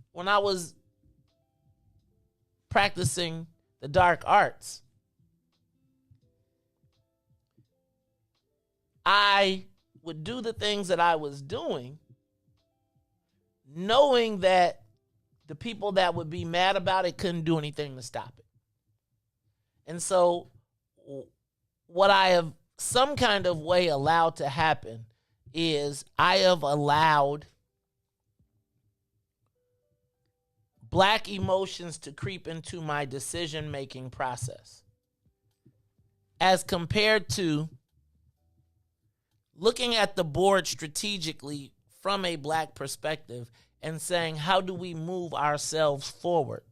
practicing the dark arts, I would do the things that I was doing, knowing that the people that would be mad about it couldn't do anything to stop it. And so what I have some kind of way allowed to happen is I have allowed black emotions to creep into my decision-making process, as compared to looking at the board strategically from a black perspective and saying, how do we move ourselves forward?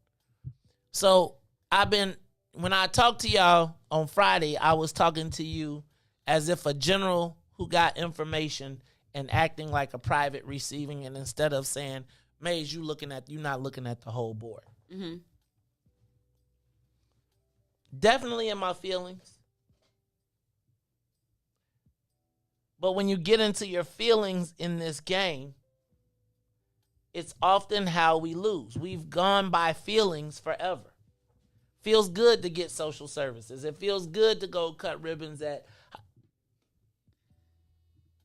So when I talked to y'all on Friday, I was talking to you as if a general who got information and acting like a private receiving, and instead of saying, Maze, you're not looking at the whole board. Mm-hmm. Definitely in my feelings. But when you get into your feelings in this game, it's often how we lose. We've gone by feelings forever. Feels good to get social services. It feels good to go cut ribbons at.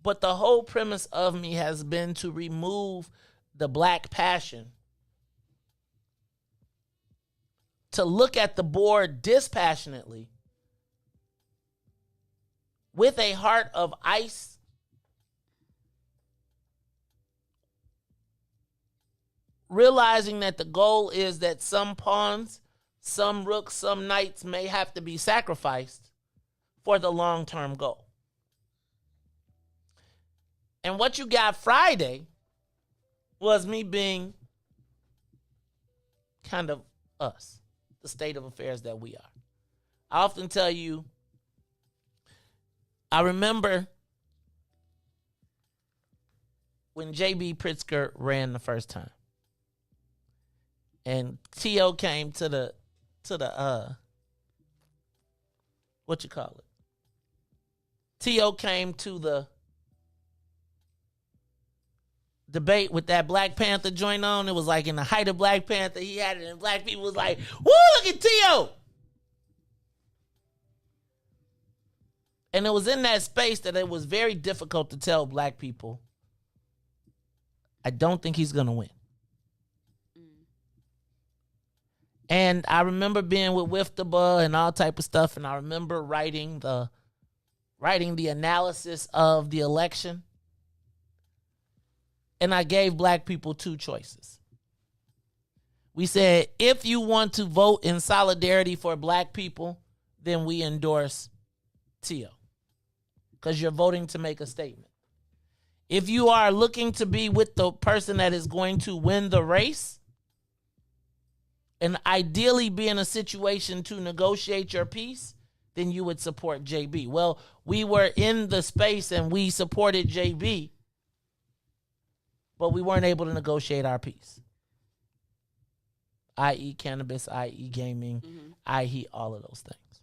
But the whole premise of me has been to remove the black passion, to look at the board dispassionately with a heart of ice, realizing that the goal is that some pawns, some rooks, some knights may have to be sacrificed for the long-term goal. And what you got Friday was me being kind of us, the state of affairs that we are. I often tell you, I remember when J.B. Pritzker ran the first time, and T.O. came to the what you call it? T.O. came to the debate with that Black Panther joint on. It was like in the height of Black Panther. He had it, and black people was like, "Woo, look at T.O." And it was in that space that it was very difficult to tell black people, I don't think he's going to win. And I remember being with Wiftaba and all type of stuff, and I remember writing the analysis of the election. And I gave black people two choices. We said, if you want to vote in solidarity for black people, then we endorse T.O. because you're voting to make a statement. If you are looking to be with the person that is going to win the race and ideally be in a situation to negotiate your peace, then you would support JB. Well, we were in the space and we supported JB, but we weren't able to negotiate our peace. I.e. cannabis, i.e. gaming, i.e. all of those things.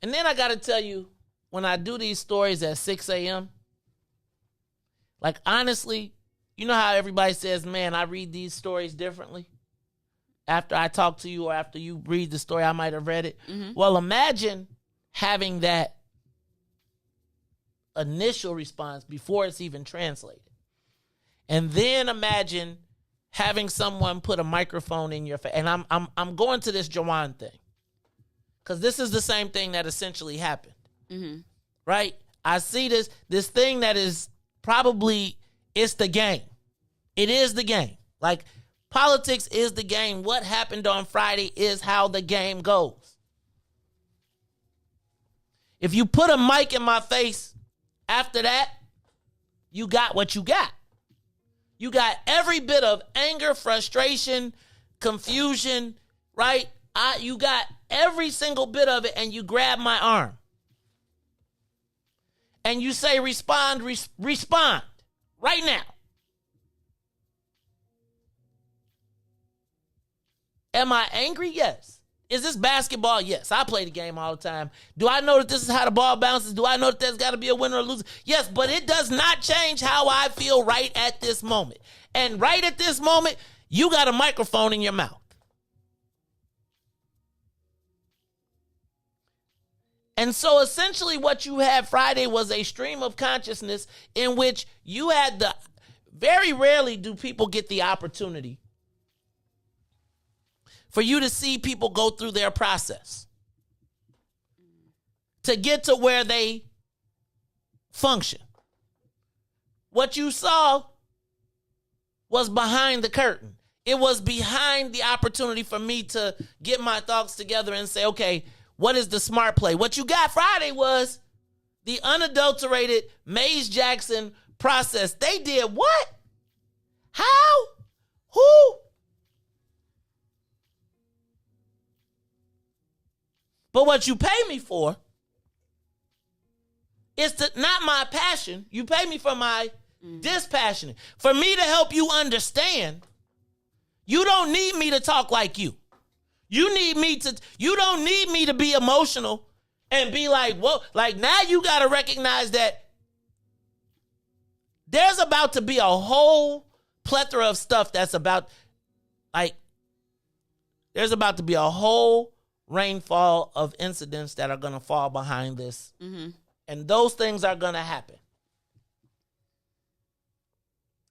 And then I got to tell you, when I do these stories at 6 a.m., like honestly, you know how everybody says, man, I read these stories differently? After I talk to you or after you read the story, I might have read it. Well, imagine having that initial response before it's even translated. And then imagine having someone put a microphone in your face. And I'm going to this Juwan thing, because this is the same thing that essentially happened. Right? I see this thing that is probably, it's the game. It is the game. Like, politics is the game. What happened on Friday is how the game goes. If you put a mic in my face after that, you got what you got. You got every bit of anger, frustration, confusion, right? You got every single bit of it, and you grab my arm. And you say, respond right now. Am I angry? Yes. Is this basketball? Yes. I play the game all the time. Do I know that this is how the ball bounces? Do I know that there's got to be a winner or loser? Yes, but it does not change how I feel right at this moment. And right at this moment, you got a microphone in your mouth. And so essentially what you had Friday was a stream of consciousness in which you had very rarely do people get the opportunity for you to see people go through their process to get to where they function. What you saw was behind the curtain. It was behind the opportunity for me to get my thoughts together and say, okay, what is the smart play? What you got Friday was the unadulterated Mays Jackson process. They did what? How? Who? But what you pay me for is not my passion. You pay me for my dispassionate. For me to help you understand, you don't need me to talk like you. You don't need me to be emotional and be like, whoa, like now you got to recognize that there's about to be a whole plethora of stuff that's about, like, there's about to be a whole rainfall of incidents that are going to fall behind this. Mm-hmm. And those things are going to happen.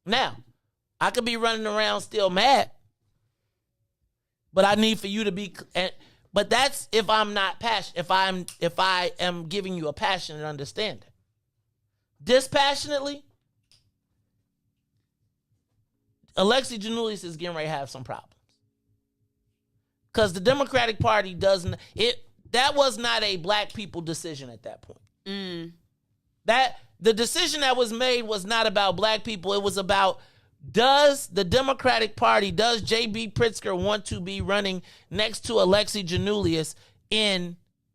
Now, I could be running around still mad, but I need for you to be, but that's if I'm not passionate, if I am giving you a passionate understanding. Dispassionately, Alexi Giannoulias is getting ready to have some problems. Because the Democratic Party that was not a black people decision at that point. That the decision that was made was not about black people. It was about, does the Democratic Party, does J.B. Pritzker want to be running next to Alexi Giannoulias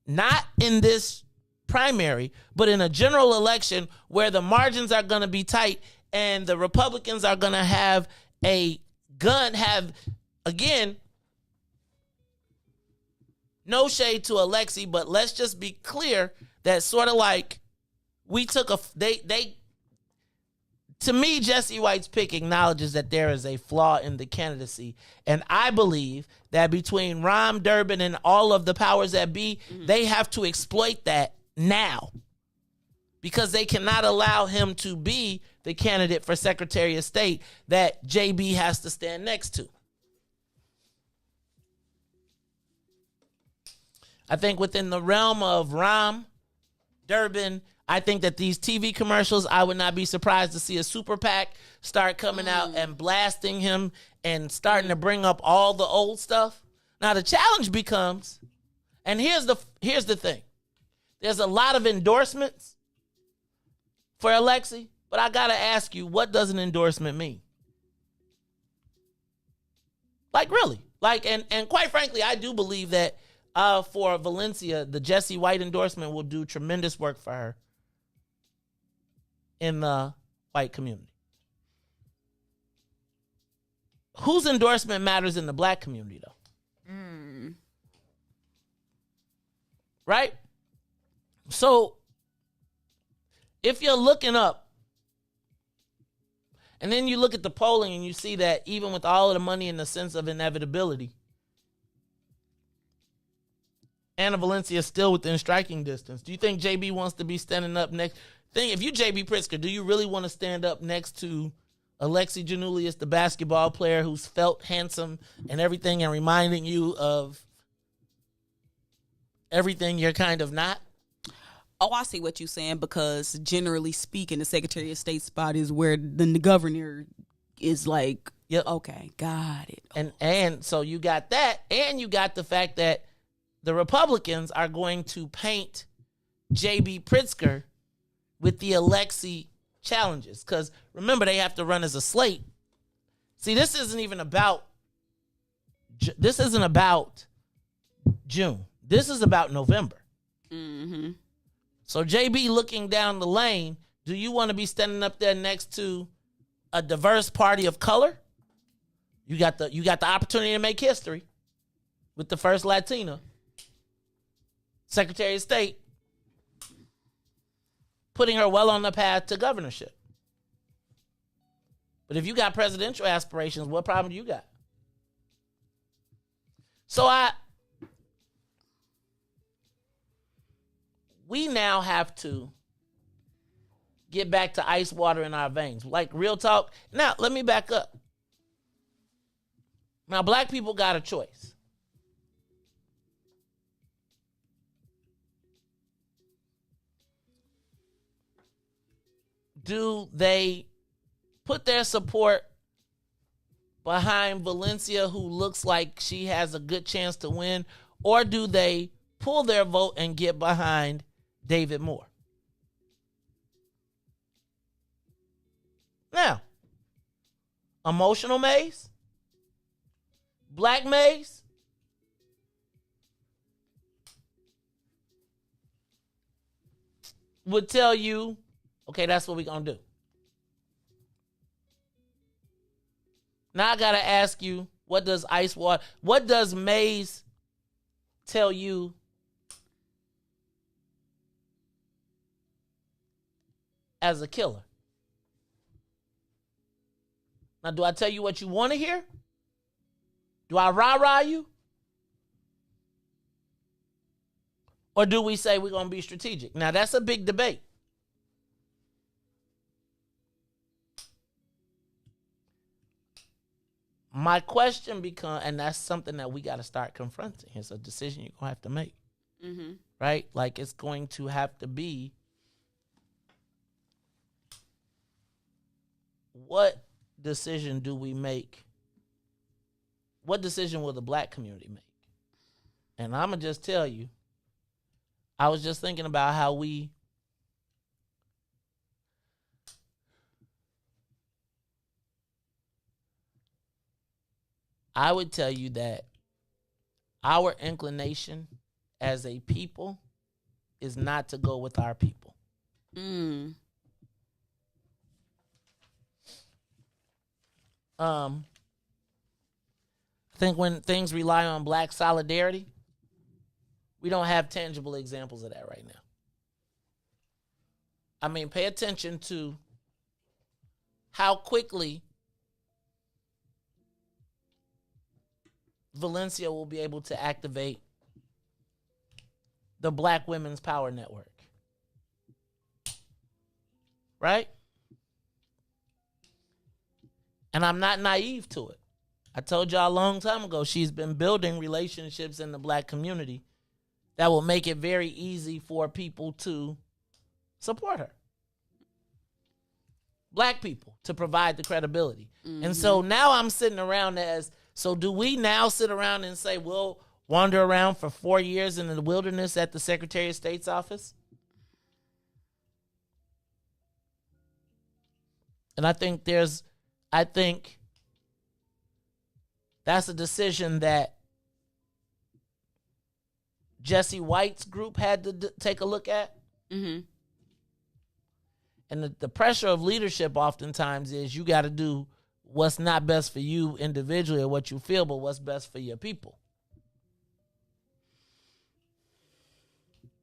not in this primary, but in a general election where the margins are going to be tight and the Republicans are going to have again, no shade to Alexi, but let's just be clear that sort of like we took to me, Jesse White's pick acknowledges that there is a flaw in the candidacy. And I believe that between Rahm, Durbin, and all of the powers that be, they have to exploit that now. Because they cannot allow him to be the candidate for Secretary of State that JB has to stand next to. I think within the realm of Rahm, Durbin, I think that these TV commercials, I would not be surprised to see a super PAC start coming out and blasting him and starting to bring up all the old stuff. Now the challenge becomes, and here's the thing. There's a lot of endorsements for Alexi, but I got to ask you, what does an endorsement mean? Like really? Like, and quite frankly, I do believe that for Valencia, the Jesse White endorsement will do tremendous work for her in the white community. Whose endorsement matters in the black community, though? Right? So, if you're looking up, and then you look at the polling and you see that even with all of the money in the sense of inevitability, Anna Valencia is still within striking distance. Do you think JB wants to be standing up next? If you JB Pritzker, do you really want to stand up next to Alexi Giannoulias, the basketball player who's felt handsome and everything and reminding you of everything you're kind of not? Oh, I see what you're saying, because generally speaking, the Secretary of State spot is where the governor is like, yep. Okay, got it. And so you got that, and you got the fact that the Republicans are going to paint J.B. Pritzker with the Alexi challenges. Because remember, they have to run as a slate. See, this isn't about June. This is about November. Mm-hmm. So JB looking down the lane, do you want to be standing up there next to a diverse party of color? You got the opportunity to make history with the first Latina Secretary of State, putting her well on the path to governorship. But if you got presidential aspirations, what problem do you got? So we now have to get back to ice water in our veins. Like, real talk. Now, let me back up. Now, black people got a choice. Do they put their support behind Valencia, who looks like she has a good chance to win, or do they pull their vote and get behind David Moore? Now, emotional Maze, black Maze, would tell you, okay, that's what we're going to do. Now I got to ask you, what does Maze tell you as a killer. Now, do I tell you what you want to hear? Do I rah-rah you? Or do we say we're going to be strategic? Now, that's a big debate. My question becomes, and that's something that we got to start confronting. It's a decision you're going to have to make. Mm-hmm. Right? Like, it's going to have to be, what decision do we make? What decision will the black community make? And I'm going to just tell you, I was just thinking about how I would tell you that our inclination as a people is not to go with our people. I think when things rely on black solidarity, we don't have tangible examples of that right now. I mean, pay attention to how quickly Valencia will be able to activate the Black Women's Power Network. Right? And I'm not naive to it. I told y'all a long time ago, she's been building relationships in the black community that will make it very easy for people to support her. Black people, to provide the credibility. Mm-hmm. And so now I'm sitting around so do we now sit around and say, we'll wander around for 4 years in the wilderness at the Secretary of State's office? And I think that's a decision that Jesse White's group had to take a look at. Mm-hmm. And the pressure of leadership oftentimes is you got to do what's not best for you individually or what you feel, but what's best for your people.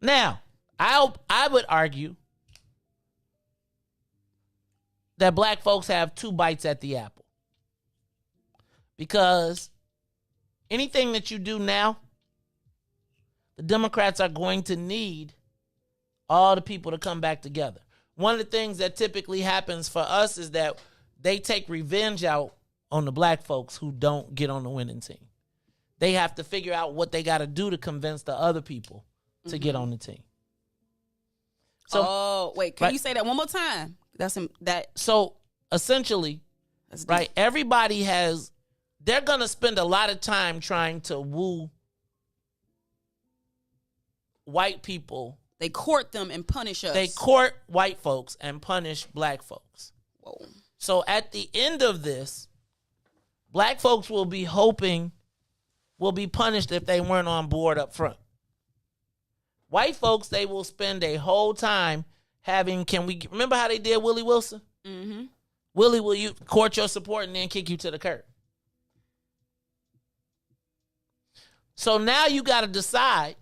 Now, I would argue that black folks have two bites at the apple. Because anything that you do now, the Democrats are going to need all the people to come back together. One of the things that typically happens for us is that they take revenge out on the black folks who don't get on the winning team. They have to figure out what they got to do to convince the other people to get on the team. So, can you say that one more time? So essentially, right, everybody they're going to spend a lot of time trying to woo white people. They court them and punish us. They court white folks and punish black folks. Whoa. So at the end of this, black folks will be punished if they weren't on board up front. White folks, they will spend a whole time remember how they did Willie Wilson? Mm-hmm. Willie, will you court your support and then kick you to the curb? So now you got to decide.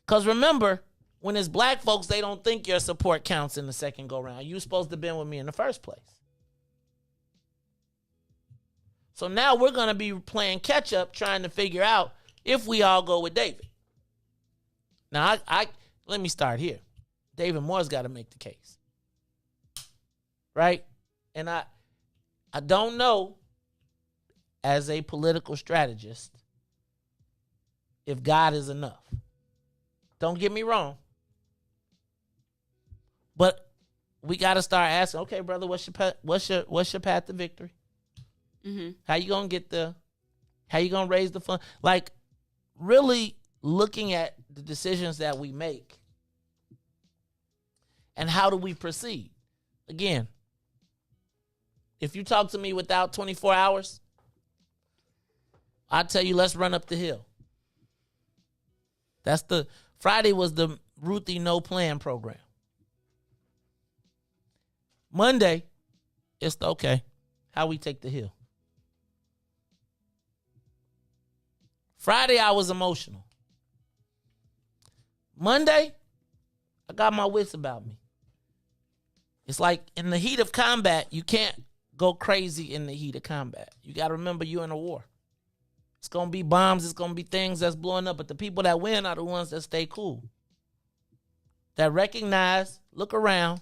Because remember, when it's black folks, they don't think your support counts in the second go-round. You're supposed to have been with me in the first place. So now we're going to be playing catch-up, trying to figure out if we all go with David. Now, let me start here. David Moore's got to make the case. Right? And I don't know, as a political strategist, if God is enough. Don't get me wrong. But we got to start asking, okay, brother, what's your path to victory? Mm-hmm. How you going to get there? How you going to raise the fund? Like, really looking at the decisions that we make and how do we proceed? Again, if you talk to me without 24 hours, I tell you, let's run up the hill. Friday was the Ruthie No Plan program. Monday, it's how we take the hill. Friday, I was emotional. Monday, I got my wits about me. It's like in the heat of combat, you can't go crazy in the heat of combat. You got to remember you're in a war. It's going to be bombs. It's going to be things that's blowing up. But the people that win are the ones that stay cool. That recognize, look around,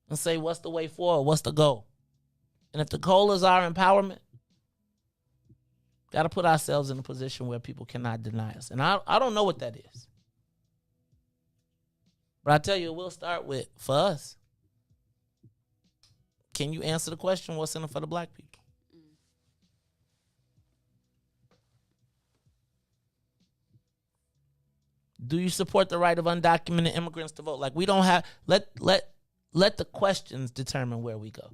and say, what's the way forward? What's the goal? And if the goal is our empowerment, got to put ourselves in a position where people cannot deny us. And I don't know what that is. But I tell you, we'll start with, for us, can you answer the question, what's in it for the black people? Do you support the right of undocumented immigrants to vote? Like, we don't have, let the questions determine where we go.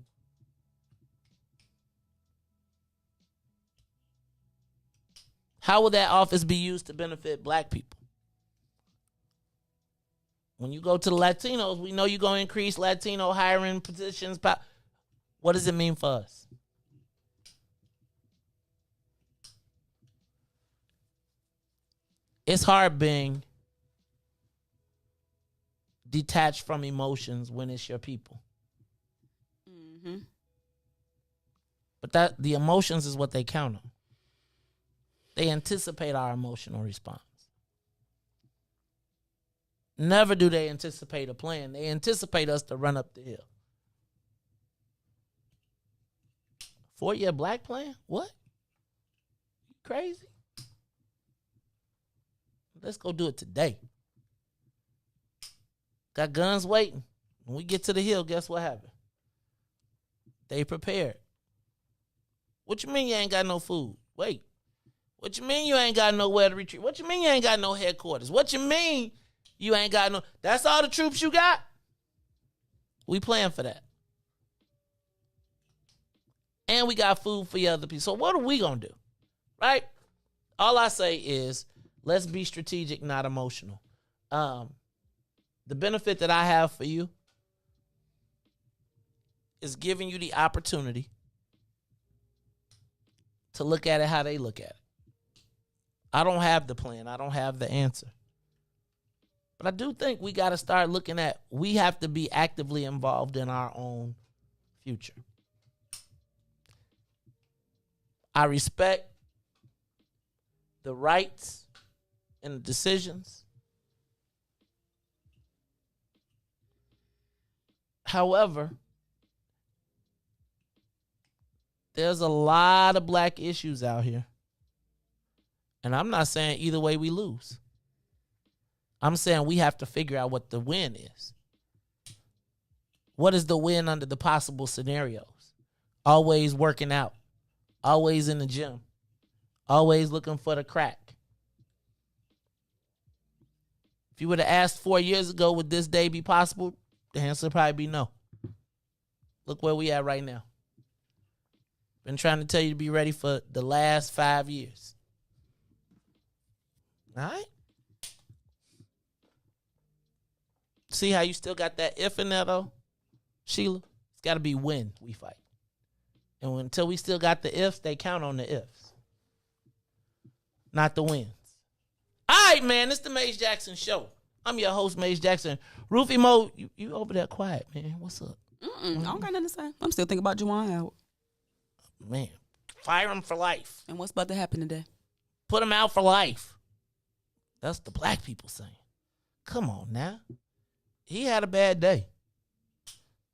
How will that office be used to benefit black people? When you go to the Latinos, we know you're going to increase Latino hiring positions. What does it mean for us? It's hard being detached from emotions when it's your people. Mm-hmm. But the emotions is what they count on. They anticipate our emotional response. Never do they anticipate a plan. They anticipate us to run up the hill. 4-year black plan? What? You crazy? Let's go do it today. Got guns waiting. When we get to the hill, guess what happened? They prepared. What you mean you ain't got no food? Wait. What you mean you ain't got nowhere to retreat? What you mean you ain't got no headquarters? What you mean you ain't got no... That's all the troops you got? We playing for that. And we got food for the other people. So what are we going to do? Right? All I say is, let's be strategic, not emotional. The benefit that I have for you is giving you the opportunity to look at it how they look at it. I don't have the plan. I don't have the answer. But I do think we got to start looking at, we have to be actively involved in our own future. I respect the rights and the decisions. However, there's a lot of black issues out here. And I'm not saying either way we lose. I'm saying we have to figure out what the win is. What is the win under the possible scenarios? Always working out. Always in the gym. Always looking for the crack. If you would have asked 4 years ago, would this day be possible? The answer would probably be no. Look where we at right now. Been trying to tell you to be ready for the last 5 years. All right? See how you still got that if in there, though? Sheila, it's got to be when we fight. And until we still got the ifs, they count on the ifs. Not the wins. All right, man, it's the Maze Jackson Show. I'm your host, Maze Jackson. Ruthie Mo, you over there quiet, man. What's up? I don't got nothing to say. I'm still thinking about Juwan Howard. Man, fire him for life. And what's about to happen today? Put him out for life. That's the black people saying. Come on now. He had a bad day.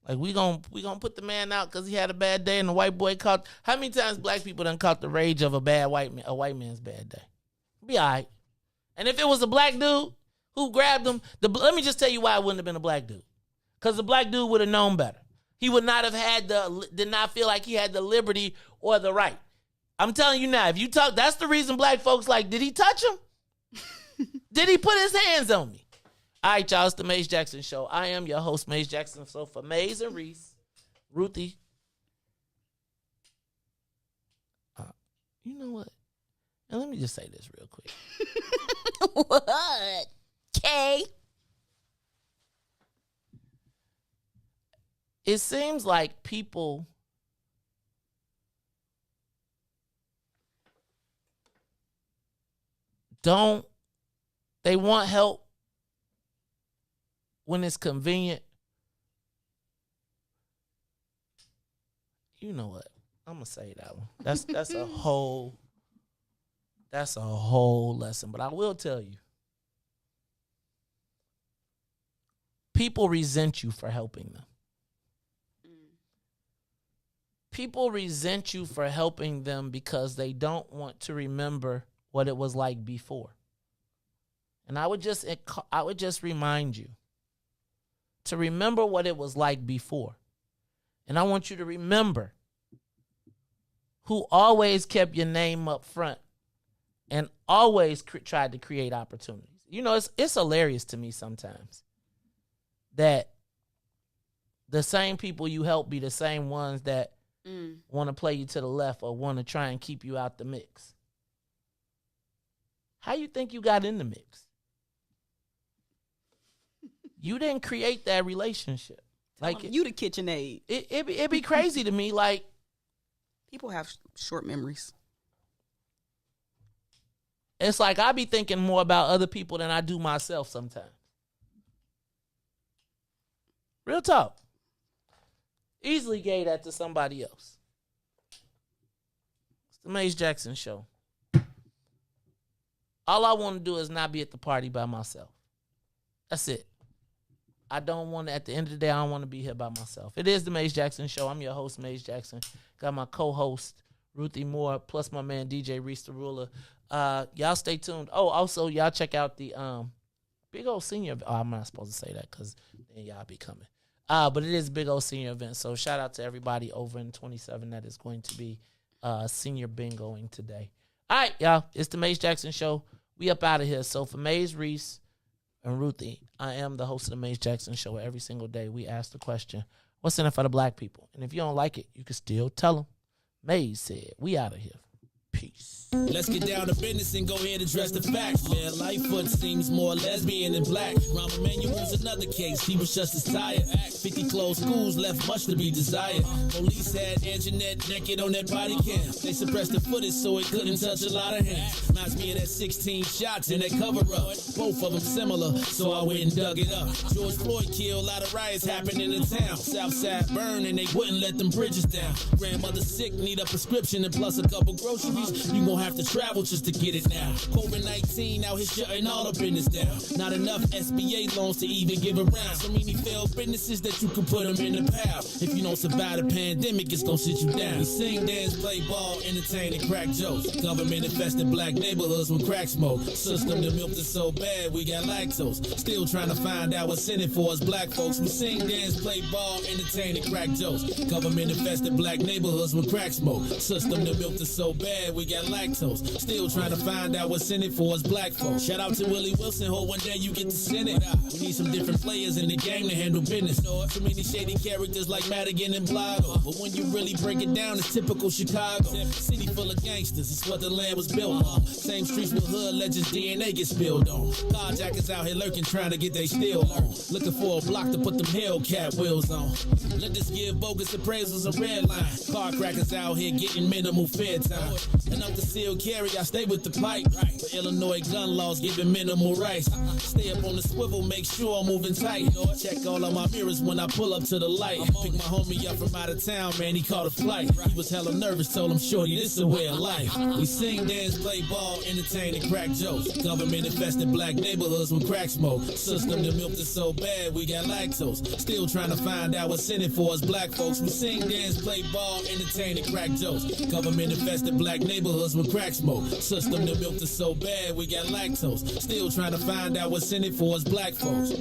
Like, we gonna put the man out because he had a bad day and the white boy caught... How many times black people done caught the rage of a white man's bad day? Be all right. And if it was a black dude who grabbed him, let me just tell you why it wouldn't have been a black dude. Because the black dude would have known better. He would not have did not feel like he had the liberty or the right. I'm telling you now, if you talk, that's the reason black folks like, did he touch him? Did he put his hands on me? All right, y'all, it's the Maze Jackson Show. I am your host, Maze Jackson. So for Maze and Riis, Ruthie, you know what? And let me just say this real quick. What? Kay? It seems like people they want help when it's convenient. You know what? I'm gonna say that one. That's a whole lesson. But I will tell you, people resent you for helping them. People resent you for helping them because they don't want to remember what it was like before. And I would just remind you to remember what it was like before. And I want you to remember who always kept your name up front and always tried to create opportunities. You know, it's hilarious to me sometimes that the same people you help be the same ones that want to play you to the left or want to try and keep you out the mix. How you think you got in the mix? You didn't create that relationship. Like you the KitchenAid. It'd be crazy to me. Like, people have short memories. It's like I be thinking more about other people than I do myself sometimes. Real talk. Easily gave that to somebody else. It's the Mace Jackson Show. All I want to do is not be at the party by myself. That's it. I don't want to, at the end of the day, I don't want to be here by myself. It is the Mace Jackson Show. I'm your host, Mace Jackson. Got my co-host, Ruthie Moore, plus my man, DJ Riis the Ruler. Y'all stay tuned. Oh, also, y'all check out the Big Old Senior. Oh, I'm not supposed to say that because then y'all be coming. But it is a Big Old Senior event. So shout out to everybody over in 27 that is going to be senior bingoing today. All right, y'all. It's the Mace Jackson Show. We up out of here. So for Maze, Riis, and Ruthie, I am the host of the Mace Jackson Show. Every single day we ask the question, what's in it for the black people? And if you don't like it, you can still tell them. Maze said, we out of here. Peace. Let's get down to business and go ahead and address the facts. Man, Lightfoot seems more lesbian than black. Rahm Emanuel's another case. He was just as tired. 50 closed schools left much to be desired. Police had Anjanette naked on that body cam. They suppressed the footage so it couldn't touch a lot of hands. Reminds me of that 16 shots in that cover-up. Both of them similar, so I went and dug it up. George Floyd killed, a lot of riots happened in the town. Southside burned and they wouldn't let them bridges down. Grandmother sick, need a prescription and plus a couple groceries. You gon' have to travel just to get it now. COVID-19 out here shutting all the business down. Not enough SBA loans to even give around. So many failed businesses that you can put them in the pile. If you don't survive the pandemic, it's gon' sit you down. We sing, dance, play ball, entertain, and crack jokes. Government infested black neighborhoods with crack smoke. System that milked us so bad, we got lactose. Still trying to find out what's in it for us black folks. We sing, dance, play ball, entertain, and crack jokes. Government infested black neighborhoods with crack smoke. System that milked us so bad, we got lactose. Still trying to find out what's in it for us black folks. Shout out to Willie Wilson, hope one day you get to Senate. We need some different players in the game to handle business. So many shady characters like Madigan and Blago. But when you really break it down, it's typical Chicago. City full of gangsters, it's what the land was built on. Same streets with hood legends, DNA gets spilled on. Carjackers out here lurking, trying to get they steel on. Looking for a block to put them Hellcat wheels on. Let this give bogus appraisals a red line. Car crackers out here getting minimal fair time. And up the seal carry, I stay with the pipe. For Illinois gun laws giving minimal rights. Stay up on the swivel, make sure I'm moving tight. Check all of my mirrors when I pull up to the light. Pick my homie up from out of town, man, he caught a flight. He was hella nervous, told him, shorty, this is a way of life. We sing, dance, play ball, entertain, and crack jokes. Government infested black neighborhoods with crack smoke. System that milked us so bad, we got lactose. Still trying to find out what's in it for us black folks. We sing, dance, play ball, entertain, and crack jokes. Government infested black neighborhoods with crack smoke. System that milked us so bad, we got lactose. Still trying to find out what's in it for us black folks.